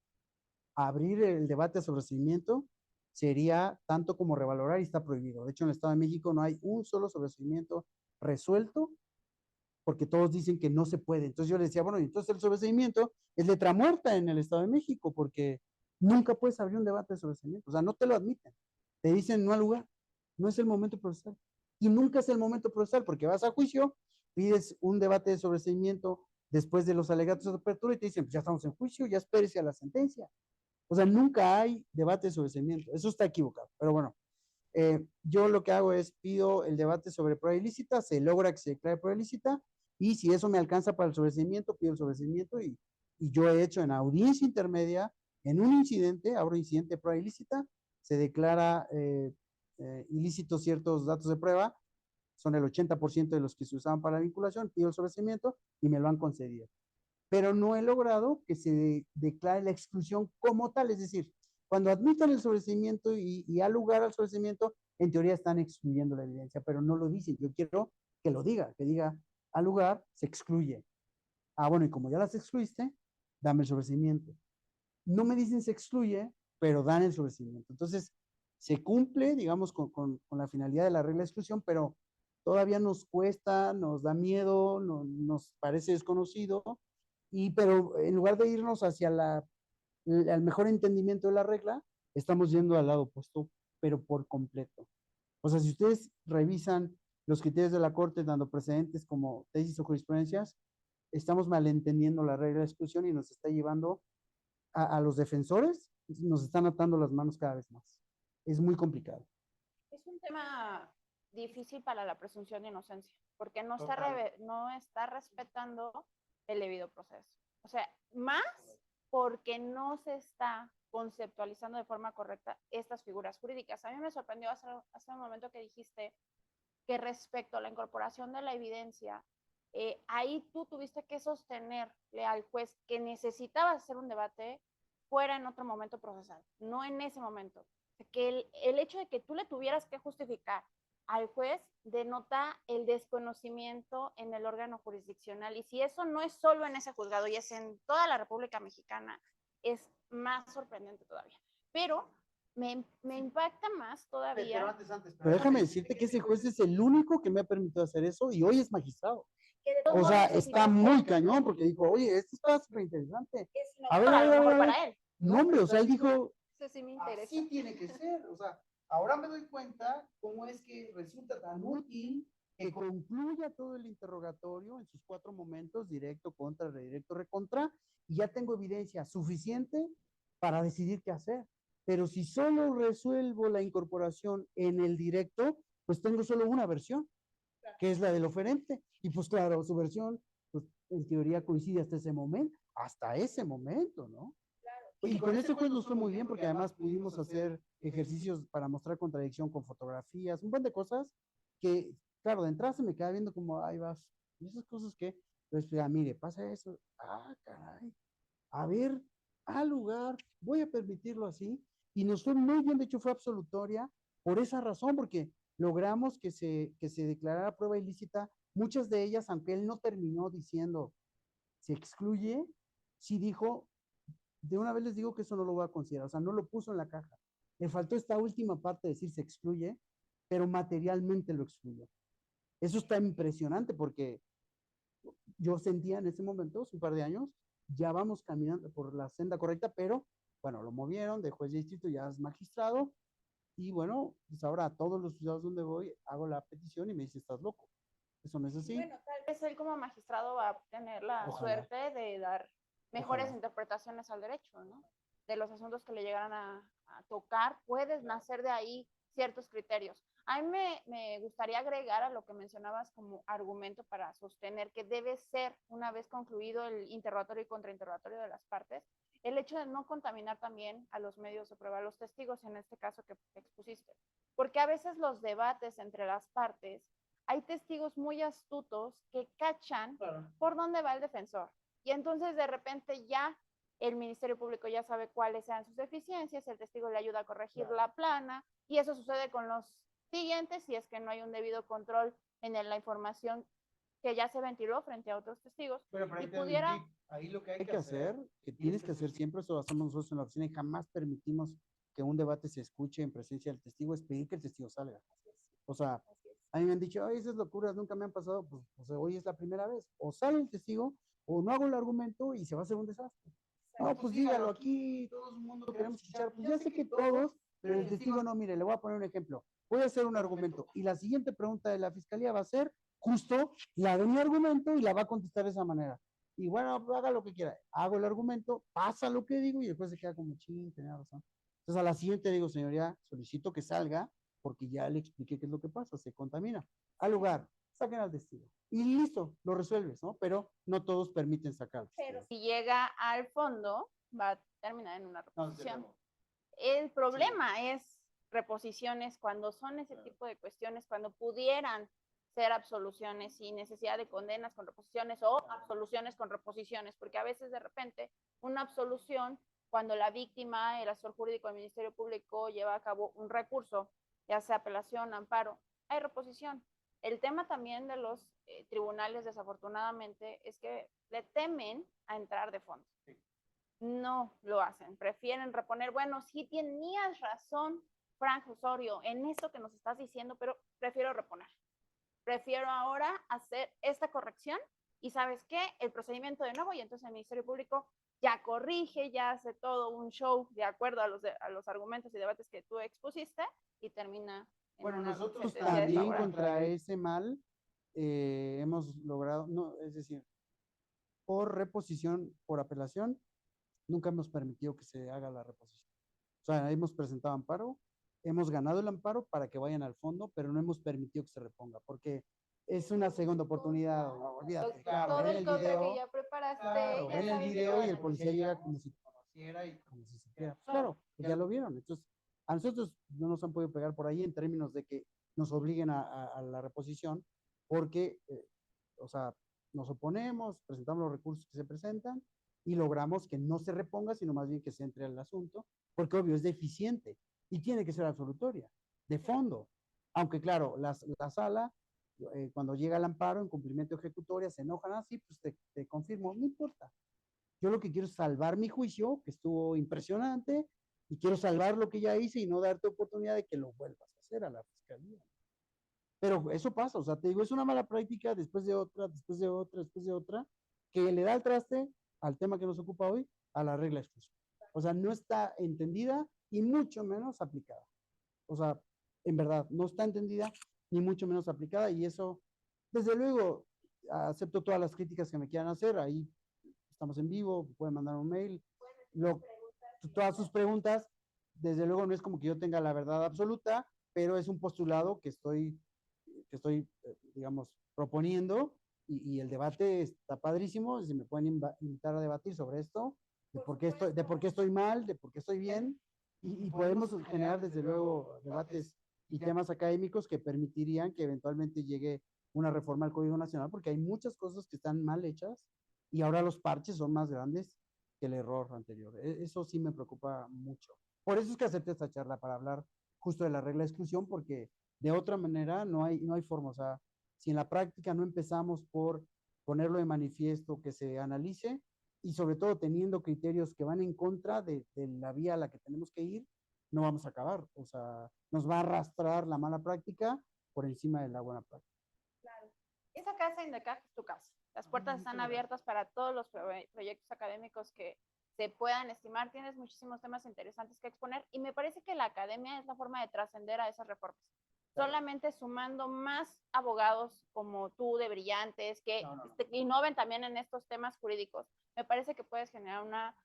abrir el debate de sobreseimiento sería tanto como revalorar y está prohibido. De hecho, en el Estado de México no hay un solo sobreseimiento resuelto porque todos dicen que no se puede. Entonces yo le decía, bueno, entonces el sobreseimiento es letra muerta en el Estado de México porque nunca puedes abrir un debate de sobreseimiento. O sea, no te lo admiten. Te dicen no al lugar. No es el momento procesal. Y nunca es el momento procesal porque vas a juicio pides un debate de sobreseimiento después de los alegatos de apertura y te dicen, pues ya estamos en juicio, ya espérese a la sentencia. O sea, nunca hay debate de sobreseimiento. Eso está equivocado. Pero bueno, yo lo que hago es pido el debate sobre prueba ilícita, se logra que se declare prueba ilícita, y si eso me alcanza para el sobreseimiento, pido el sobreseimiento, y yo he hecho en audiencia intermedia, en un incidente, abro incidente de prueba ilícita, se declara ilícitos ciertos datos de prueba, son el 80% de los que se usaban para la vinculación, pido el sobreseimiento y me lo han concedido. Pero no he logrado que se declare la exclusión como tal, es decir, cuando admitan el sobreseimiento y al lugar al sobreseimiento, en teoría están excluyendo la evidencia, pero no lo dicen. Yo quiero que lo diga, que diga al lugar se excluye. Ah, bueno, y como ya las excluiste, dame el sobreseimiento. No me dicen se excluye, pero dan el sobreseimiento. Entonces, se cumple, digamos, con la finalidad de la regla de exclusión, pero todavía nos cuesta, nos da miedo, nos parece desconocido, pero en lugar de irnos hacia el mejor entendimiento de la regla, estamos yendo al lado opuesto, pero por completo. O sea, si ustedes revisan los criterios de la Corte dando precedentes como tesis o jurisprudencias, estamos malentendiendo la regla de exclusión y nos está llevando a los defensores, nos están atando las manos cada vez más. Es muy complicado.
Es un tema difícil para la presunción de inocencia, porque no está respetando el debido proceso. O sea, más porque no se está conceptualizando de forma correcta estas figuras jurídicas. A mí me sorprendió hace un momento que dijiste que respecto a la incorporación de la evidencia, ahí tú tuviste que sostenerle al juez que necesitaba hacer un debate fuera en otro momento procesal, no en ese momento. Que el hecho de que tú le tuvieras que justificar al juez denota el desconocimiento en el órgano jurisdiccional, y si eso no es solo en ese juzgado y es en toda la República Mexicana, es más sorprendente todavía. Pero me impacta más todavía.
Pero déjame decirte que ese juez es el único que me ha permitido hacer eso y hoy es magistrado. O sea, está muy cañón porque dijo, oye, esto está súper interesante.
A ver, a lo mejor para él.
No, hombre, o sea, él dijo,
Eso sí me interesa.
así tiene que ser. O sea, ahora me doy cuenta cómo es que resulta tan útil que concluya todo el interrogatorio en sus 4 momentos, directo, contra, redirecto, recontra, y ya tengo evidencia suficiente para decidir qué hacer. Pero si solo resuelvo la incorporación en el directo, pues tengo solo una versión, que es la del oferente. Y pues claro, su versión, pues en teoría coincide hasta ese momento, ¿no? Y con ese juez nos fue muy bien porque además pudimos hacer ejercicios para mostrar contradicción con fotografías, un buen de cosas que, claro, de entrada se me queda viendo como, ahí vas, y esas cosas que, pues, mire, pasa eso, caray, a ver, al lugar, voy a permitirlo así, y nos fue muy bien, de hecho fue absolutoria por esa razón, porque logramos que se declarara prueba ilícita, muchas de ellas, aunque él no terminó diciendo se excluye, sí dijo, de una vez les digo que eso no lo voy a considerar, o sea, no lo puso en la caja. Le faltó esta última parte de decir se excluye, pero materialmente lo excluyó. Eso está impresionante porque yo sentía en ese momento, hace un par de años, ya vamos caminando por la senda correcta, pero bueno, lo movieron de juez de distrito, ya es magistrado, y bueno, pues ahora a todos los juzgados donde voy, hago la petición y me dice, estás loco. Eso no es así.
Bueno, tal vez él como magistrado va a tener la
Ojalá.
suerte de dar mejores
Ojalá.
interpretaciones al derecho, ¿no? De los asuntos que le llegaran a tocar, puedes nacer de ahí ciertos criterios. A mí me gustaría agregar a lo que mencionabas como argumento para sostener que debe ser, una vez concluido el interrogatorio y contrainterrogatorio de las partes, el hecho de no contaminar también a los medios de prueba, a los testigos en este caso que expusiste. Porque a veces los debates entre las partes, hay testigos muy astutos que cachan por dónde va el defensor. Y entonces de repente ya el Ministerio Público ya sabe cuáles sean sus deficiencias, el testigo le ayuda a corregir la plana, y eso sucede con los siguientes si es que no hay un debido control en la información que ya se ventiló frente a otros testigos.
Pero
y pudiera...
ahí lo que hay que hacer, que tienes que hacer siempre, eso lo hacemos nosotros en la oficina y jamás permitimos que un debate se escuche en presencia del testigo, es pedir que el testigo salga. O sea, a mí me han dicho, ay, esas locuras nunca me han pasado, pues hoy es la primera vez. O sale el testigo, o no hago el argumento y se va a hacer un desastre. No, pues dígalo aquí, todo el mundo queremos escuchar. Pues ya sé que todos, pero el testigo no, mire, le voy a poner un ejemplo. Voy a hacer un argumento y la siguiente pregunta de la fiscalía va a ser justo la de mi argumento y la va a contestar de esa manera. Y bueno, haga lo que quiera. Hago el argumento, pasa lo que digo y después se queda como ching, tenía razón. Entonces a la siguiente digo, señoría, solicito que salga porque ya le expliqué qué es lo que pasa, se contamina. Al lugar, saquen al testigo. Y listo, lo resuelves, ¿no? Pero no todos permiten sacar.
Pero si llega al fondo, va a terminar en una reposición.
No,
El problema es reposiciones cuando son ese tipo de cuestiones, cuando pudieran ser absoluciones sin necesidad de condenas con reposiciones o absoluciones con reposiciones, porque a veces de repente una absolución, cuando la víctima, el asesor jurídico del Ministerio Público lleva a cabo un recurso, ya sea apelación, amparo, hay reposición. El tema también de los tribunales, desafortunadamente, es que le temen a entrar de fondo. Sí. No lo hacen, prefieren reponer, bueno, sí tenías razón, Frank Osorio, en esto que nos estás diciendo, pero prefiero reponer. Prefiero ahora hacer esta corrección y ¿sabes qué? El procedimiento de nuevo y entonces el Ministerio Público ya corrige, ya hace todo un show de acuerdo a los argumentos y debates que tú expusiste y termina en
bueno,
una
nosotros
sentencia
también
desfavorable.
contra ese mal hemos logrado, no, es decir, por reposición, por apelación, nunca hemos permitido que se haga la reposición. O sea, hemos presentado amparo, hemos ganado el amparo para que vayan al fondo, pero no hemos permitido que se reponga, porque es una segunda oportunidad. No, olvídate, claro,
Todo
ven
el
el
contra
video,
que ya preparaste,
claro,
ya
ven el
sabes que
video
van
y
a
el policía llega como si conociera y como si supiera. Claro, pues ya lo vieron. Entonces, a nosotros no nos han podido pegar por ahí en términos de que nos obliguen a la reposición, porque, o sea, nos oponemos, presentamos los recursos que se presentan y logramos que no se reponga, sino más bien que se entre al asunto, porque obvio es deficiente y tiene que ser absolutoria, de fondo. Aunque claro, la sala, cuando llega el amparo en cumplimiento de ejecutoria, se enojan, así, pues te confirmo, no importa. Yo lo que quiero es salvar mi juicio, que estuvo impresionante, y quiero salvar lo que ya hice y no darte oportunidad de que lo vuelvas a hacer a la fiscalía. Pero eso pasa, o sea, te digo, es una mala práctica después de otra, después de otra, después de otra, que le da el traste al tema que nos ocupa hoy, a la regla exclusiva. O sea, no está entendida y mucho menos aplicada. O sea, en verdad, no está entendida ni mucho menos aplicada y eso, desde luego, acepto todas las críticas que me quieran hacer, ahí estamos en vivo, pueden mandar un mail, todas sus preguntas, desde luego no es como que yo tenga la verdad absoluta, pero es un postulado que estoy, digamos, proponiendo y el debate está padrísimo, si me pueden invitar a debatir sobre esto, de por qué estoy mal, de por qué estoy bien, y podemos generar desde luego debates y temas académicos que permitirían que eventualmente llegue una reforma al Código Nacional, porque hay muchas cosas que están mal hechas y ahora los parches son más grandes que el error anterior. Eso sí me preocupa mucho. Por eso es que acepté esta charla, para hablar justo de la regla de exclusión, porque de otra manera no hay forma. O sea, si en la práctica no empezamos por ponerlo de manifiesto, que se analice y sobre todo teniendo criterios que van en contra de la vía a la que tenemos que ir, no vamos a acabar. O sea, nos va a arrastrar la mala práctica por encima de la buena práctica.
Claro. Esa casa INDECAC es tu casa. Las puertas están abiertas para todos los proyectos académicos que se puedan estimar. Tienes muchísimos temas interesantes que exponer y me parece que la academia es la forma de trascender a esas reformas. Claro. Solamente sumando más abogados como tú, de brillantes, que innoven también en estos temas jurídicos, me parece que puedes generar una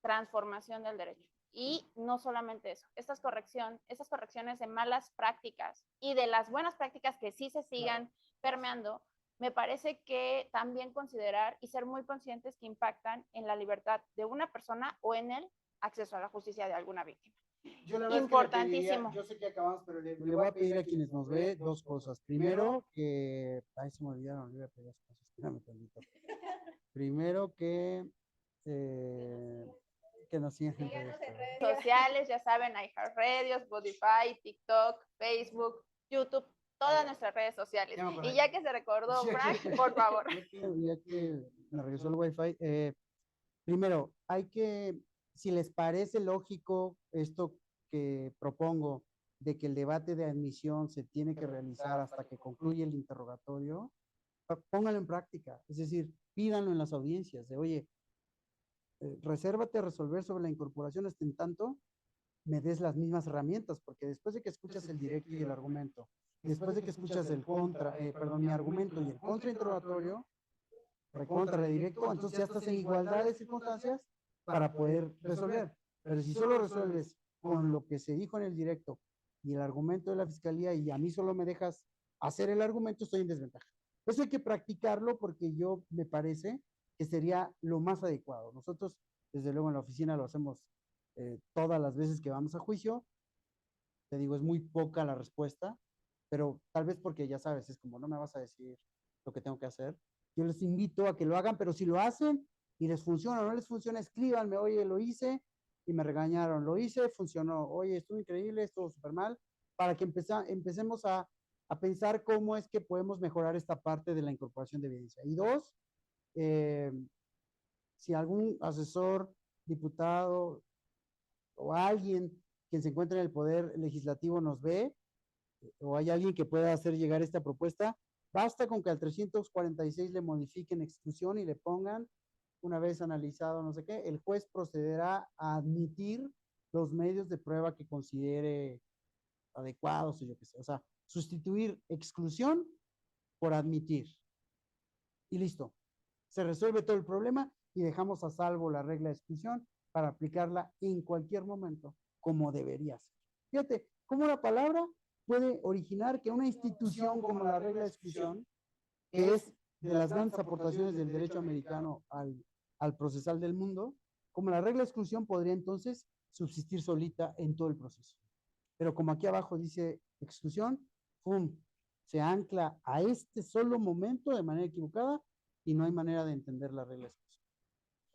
transformación del derecho. Y no solamente eso, estas correcciones de malas prácticas y de las buenas prácticas que sí se sigan permeando, me parece que también considerar y ser muy conscientes que impactan en la libertad de una persona o en el acceso a la justicia de alguna víctima. Importantísimo.
Yo sé que acabamos, pero le voy a pedir a quienes nos ve dos cosas. Primero, que... Ay, se me olvidaron, le voy a pedir dos cosas. Espérame tantito. Primero, que nos sigan en redes
sociales, ya saben, iHeartRadio, Spotify, TikTok, Facebook, YouTube, todas nuestras redes sociales. Y ya que se recordó, Frank, por favor.
Ya que me regresó el Wi-Fi, primero, si les parece lógico esto que propongo, de que el debate de admisión se tiene que realizar hasta que concluya el interrogatorio, pónganlo en práctica. Es decir, pídanlo en las audiencias, de oye, resérvate a resolver sobre la incorporación hasta en tanto me des las mismas herramientas, porque después de que escuchas el directo y el argumento después de que escuchas mi argumento y el contrainterrogatorio, recontra redirecto, entonces ya estás en igualdad de circunstancias para poder resolver. Pero si solo resuelves con lo que se dijo en el directo y el argumento de la fiscalía y a mí solo me dejas hacer el argumento, estoy en desventaja. Eso hay que practicarlo porque me parece que sería lo más adecuado. Nosotros, desde luego, en la oficina lo hacemos todas las veces que vamos a juicio. Te digo, es muy poca la respuesta, pero tal vez porque ya sabes, es como no me vas a decir lo que tengo que hacer. Yo les invito a que lo hagan, pero si lo hacen y les funciona o no les funciona, escríbanme, oye, lo hice y me regañaron, lo hice, funcionó, oye, estuvo increíble, estuvo súper mal, para que empecemos a pensar cómo es que podemos mejorar esta parte de la incorporación de evidencia. Y dos, si algún asesor, diputado o alguien quien se encuentra en el poder legislativo nos ve, o hay alguien que pueda hacer llegar esta propuesta, basta con que al 346 le modifiquen exclusión y le pongan, una vez analizado no sé qué, el juez procederá a admitir los medios de prueba que considere adecuados o yo qué sé. O sea, sustituir exclusión por admitir. Y listo. Se resuelve todo el problema y dejamos a salvo la regla de exclusión para aplicarla en cualquier momento, como debería ser. Fíjate, cómo la palabra puede originar que una institución como la regla de exclusión, que es de las grandes aportaciones del derecho americano al procesal del mundo, como la regla de exclusión podría entonces subsistir solita en todo el proceso. Pero como aquí abajo dice exclusión, ¡pum!, se ancla a este solo momento de manera equivocada y no hay manera de entender la regla de exclusión.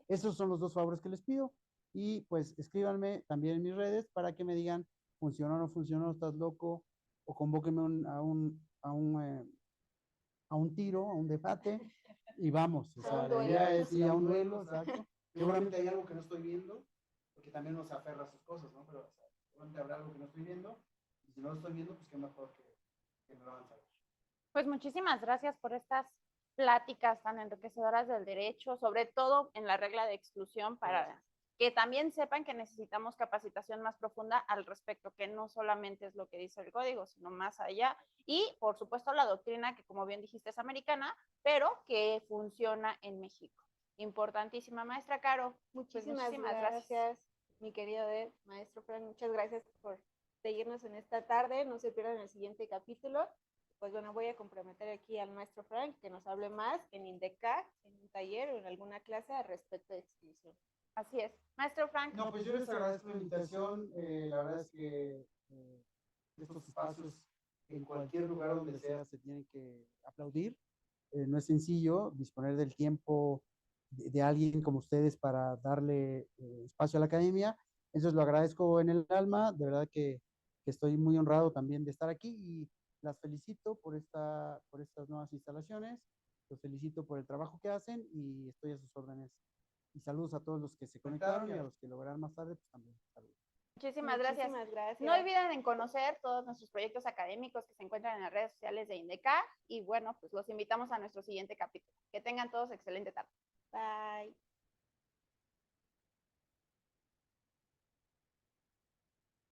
Esos son los dos favores que les pido y pues escríbanme también en mis redes para que me digan funcionó o no funcionó, estás loco, o convóquenme a un tiro, a un debate y vamos. O sea, la idea es ir a un duelo, exacto. Seguramente hay algo que no estoy viendo, porque también nos aferra a sus cosas, ¿no? Pero o sea, seguramente habrá algo que no estoy viendo y si no lo estoy viendo, pues qué mejor que me lo hagan saber.
Pues muchísimas gracias por estas pláticas tan enriquecedoras del derecho, sobre todo en la regla de exclusión, para que también sepan que necesitamos capacitación más profunda al respecto, que no solamente es lo que dice el código, sino más allá. Y, por supuesto, la doctrina, que como bien dijiste es americana, pero que funciona en México. Importantísima, maestra Caro.
Muchísimas gracias, mi querido maestro Frank. Muchas gracias por seguirnos en esta tarde. No se pierdan el siguiente capítulo. Pues bueno, voy a comprometer aquí al maestro Frank que nos hable más en INDECAC, en un taller o en alguna clase al respecto de exclusión.
Así es. Maestro Frank.
No, pues yo les agradezco la invitación. La verdad es que estos espacios en cualquier lugar donde sea se tienen que aplaudir. No es sencillo disponer del tiempo de alguien como ustedes para darle espacio a la academia. Entonces lo agradezco en el alma. De verdad que estoy muy honrado también de estar aquí y las felicito por estas nuevas instalaciones, los felicito por el trabajo que hacen y estoy a sus órdenes. Y saludos a todos los que se conectaron y a los que lo verán más tarde, pues también saludos.
Muchísimas gracias. No olviden en conocer todos nuestros proyectos académicos que se encuentran en las redes sociales de INDECAC y bueno, pues los invitamos a nuestro siguiente capítulo. Que tengan todos excelente tarde.
Bye.